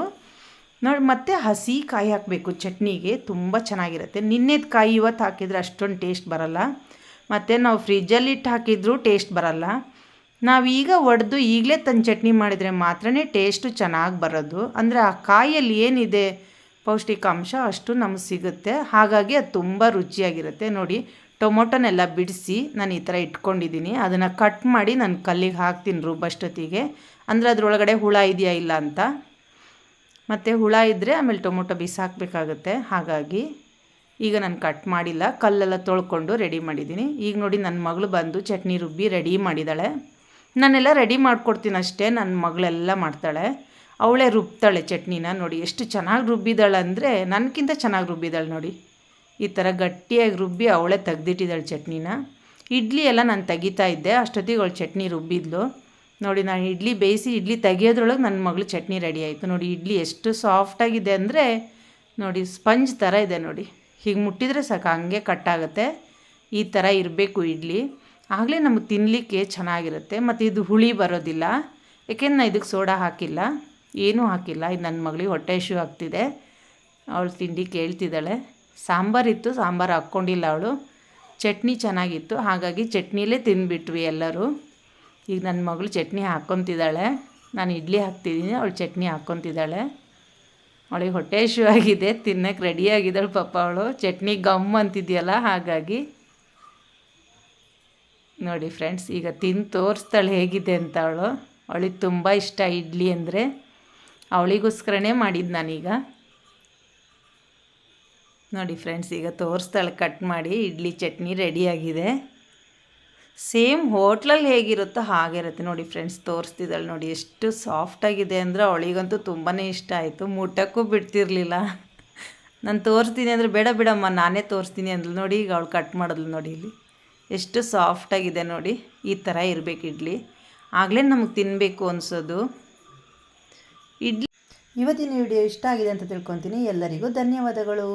ನೋಡಿ. ಮತ್ತು ಹಸಿ ಕಾಯಿ ಹಾಕಬೇಕು ಚಟ್ನಿಗೆ, ತುಂಬ ಚೆನ್ನಾಗಿರುತ್ತೆ. ನಿನ್ನೆದು ಕಾಯಿ ಇವತ್ತು ಹಾಕಿದರೆ ಅಷ್ಟೊಂದು ಟೇಸ್ಟ್ ಬರೋಲ್ಲ. ಮತ್ತು ನಾವು ಫ್ರಿಜ್ಜಲ್ಲಿ ಇಟ್ಟು ಹಾಕಿದ್ರೂ ಟೇಸ್ಟ್ ಬರೋಲ್ಲ. ನಾವೀಗ ಒಡೆದು ಈಗಲೇ ತಂದು ಚಟ್ನಿ ಮಾಡಿದರೆ ಮಾತ್ರನೇ ಟೇಸ್ಟು ಚೆನ್ನಾಗಿ ಬರೋದು. ಅಂದರೆ ಆ ಕಾಯಲ್ಲಿ ಏನಿದೆ ಪೌಷ್ಟಿಕಾಂಶ ಅಷ್ಟು ನಮಗೆ ಸಿಗುತ್ತೆ, ಹಾಗಾಗಿ ಅದು ತುಂಬ ರುಚಿಯಾಗಿರುತ್ತೆ. ನೋಡಿ, ಟೊಮೊಟೊನೆಲ್ಲ ಬಿಡಿಸಿ ನಾನು ಈ ಥರ ಇಟ್ಕೊಂಡಿದ್ದೀನಿ. ಅದನ್ನು ಕಟ್ ಮಾಡಿ ನಾನು ಕಲ್ಲಿಗೆ ಹಾಕ್ತೀನಿ ರುಬ್ಬಷ್ಟೊತ್ತಿಗೆ, ಅಂದರೆ ಅದರೊಳಗಡೆ ಹುಳ ಇದೆಯಾ ಇಲ್ಲ ಅಂತ. ಮತ್ತು ಹುಳ ಇದ್ದರೆ ಆಮೇಲೆ ಟೊಮೊಟೊ ಬಿಸಾಕಬೇಕಾಗುತ್ತೆ. ಹಾಗಾಗಿ ಈಗ ನಾನು ಕಟ್ ಮಾಡಿಲ್ಲ, ಕಲ್ಲೆಲ್ಲ ತೊಳ್ಕೊಂಡು ರೆಡಿ ಮಾಡಿದ್ದೀನಿ. ಈಗ ನೋಡಿ, ನನ್ನ ಮಗಳು ಬಂದು ಚಟ್ನಿ ರುಬ್ಬಿ ರೆಡಿ ಮಾಡಿದ್ದಾಳೆ. ನಾನೆಲ್ಲ ರೆಡಿ ಮಾಡಿಕೊಡ್ತೀನಿ ಅಷ್ಟೇ, ನನ್ನ ಮಗಳೆಲ್ಲ ಮಾಡ್ತಾಳೆ. ಅವಳೇ ರುಬ್ತಾಳೆ ಚಟ್ನಿನ. ನೋಡಿ ಎಷ್ಟು ಚೆನ್ನಾಗಿ ರುಬ್ಬಿದ್ದಾಳೆ ಅಂದರೆ, ನನಗಿಂತ ಚೆನ್ನಾಗಿ ರುಬ್ಬಿದ್ದಾಳೆ ನೋಡಿ. ಈ ಥರ ಗಟ್ಟಿಯಾಗಿ ರುಬ್ಬಿ ಅವಳೇ ತೆಗ್ದಿಟ್ಟಿದ್ದಾಳೆ ಚಟ್ನಿನ. ಇಡ್ಲಿ ಎಲ್ಲ ನಾನು ತೆಗಿತಾ ಇದ್ದೆ, ಅಷ್ಟೊತ್ತಿಗೆ ಅವಳು ಚಟ್ನಿ ರುಬ್ಬಿದ್ಲು. ನೋಡಿ, ನಾನು ಇಡ್ಲಿ ಬೇಯಿಸಿ ಇಡ್ಲಿ ತೆಗಿಯೋದ್ರೊಳಗೆ ನನ್ನ ಮಗಳು ಚಟ್ನಿ ರೆಡಿ ಆಯಿತು. ನೋಡಿ, ಇಡ್ಲಿ ಎಷ್ಟು ಸಾಫ್ಟಾಗಿದೆ ಅಂದರೆ ನೋಡಿ, ಸ್ಪಂಜ್ ಥರ ಇದೆ ನೋಡಿ. ಹೀಗೆ ಮುಟ್ಟಿದರೆ ಸಾಕು ಹಂಗೆ ಕಟ್ಟಾಗುತ್ತೆ. ಈ ಥರ ಇರಬೇಕು ಇಡ್ಲಿ, ಆಗಲೇ ನಮಗೆ ತಿನ್ನಲಿಕ್ಕೆ ಚೆನ್ನಾಗಿರುತ್ತೆ. ಮತ್ತು ಇದು ಹುಳಿ ಬರೋದಿಲ್ಲ, ಏಕೆಂದ್ರೆ ನಾನು ಇದಕ್ಕೆ ಸೋಡಾ ಹಾಕಿಲ್ಲ, ಏನೂ ಹಾಕಿಲ್ಲ. ಇದು ನನ್ನ ಮಗಳಿಗೆ ಹೊಟ್ಟೆ ಹಸಿವು ಆಗ್ತಿದೆ, ಅವಳು ತಿಂಡಿ ಕೇಳ್ತಿದ್ದಾಳೆ. ಸಾಂಬಾರಿತ್ತು, ಸಾಂಬಾರು ಹಾಕ್ಕೊಂಡಿಲ್ಲ ಅವಳು. ಚಟ್ನಿ ಚೆನ್ನಾಗಿತ್ತು, ಹಾಗಾಗಿ ಚಟ್ನಿಲೇ ತಿಂದುಬಿಟ್ವಿ ಎಲ್ಲರೂ. ಈಗ ನನ್ನ ಮಗಳು ಚಟ್ನಿ ಹಾಕ್ಕೊತಿದ್ದಾಳೆ, ನಾನು ಇಡ್ಲಿ ಹಾಕ್ತಿದ್ದೀನಿ, ಅವಳು ಚಟ್ನಿ ಹಾಕ್ಕೊತಿದ್ದಾಳೆ. ಅವಳಿಗೆ ಹೊಟ್ಟೆ ಹಸಿವು ಆಗಿದೆ, ತಿನ್ನೋಕ್ಕೆ ರೆಡಿಯಾಗಿದ್ದಾಳೆ ಪಾಪ ಅವಳು. ಚಟ್ನಿ ಗಮ್ ಅಂತಿದೆಯಲ್ಲ, ಹಾಗಾಗಿ ನೋಡಿ ಫ್ರೆಂಡ್ಸ್, ಈಗ ತಿಂದು ತೋರಿಸ್ತಾಳೆ ಹೇಗಿದೆ ಅಂತ. ಅವಳಿಗೆ ತುಂಬ ಇಷ್ಟ ಇಡ್ಲಿ ಅಂದರೆ, ಅವಳಿಗೋಸ್ಕರನೇ ಮಾಡಿದ್ದು ನಾನೀಗ. ನೋಡಿ ಫ್ರೆಂಡ್ಸ್, ಈಗ ತೋರಿಸ್ತಾಳೆ ಕಟ್ ಮಾಡಿ. ಇಡ್ಲಿ ಚಟ್ನಿ ರೆಡಿಯಾಗಿದೆ. ಸೇಮ್ ಹೋಟ್ಲಲ್ಲಿ ಹೇಗಿರುತ್ತೋ ಹಾಗೆ ಇರುತ್ತೆ ನೋಡಿ ಫ್ರೆಂಡ್ಸ್. ತೋರಿಸ್ತಿದ್ದಾಳೆ ನೋಡಿ, ಎಷ್ಟು ಸಾಫ್ಟಾಗಿದೆ ಅಂದರೆ ಅವಳಿಗಂತೂ ತುಂಬಾ ಇಷ್ಟ ಆಯಿತು. ಮುಟ್ಟಕ್ಕೂ ಬಿಡ್ತಿರ್ಲಿಲ್ಲ. ನಾನು ತೋರಿಸ್ತೀನಿ ಅಂದರೆ ಬೇಡ ಬಿಡಮ್ಮ ನಾನೇ ತೋರಿಸ್ತೀನಿ ಅಂದ್ಲು. ನೋಡಿ, ಈಗ ಅವಳು ಕಟ್ ಮಾಡಿದ್ಲು ನೋಡಿ, ಇಲ್ಲಿ ಎಷ್ಟು ಸಾಫ್ಟಾಗಿದೆ ನೋಡಿ. ಈ ಥರ ಇರಬೇಕು ಇಡ್ಲಿ, ಆಗಲೇ ನಮಗೆ ತಿನ್ನಬೇಕು ಅನಿಸೋದು ಇಡ್ಲಿ. ಇವತ್ತಿನ ವಿಡಿಯೋ ಇಷ್ಟ ಆಗಿದೆ ಅಂತ ತಿಳ್ಕೊತೀನಿ. ಎಲ್ಲರಿಗೂ ಧನ್ಯವಾದಗಳು.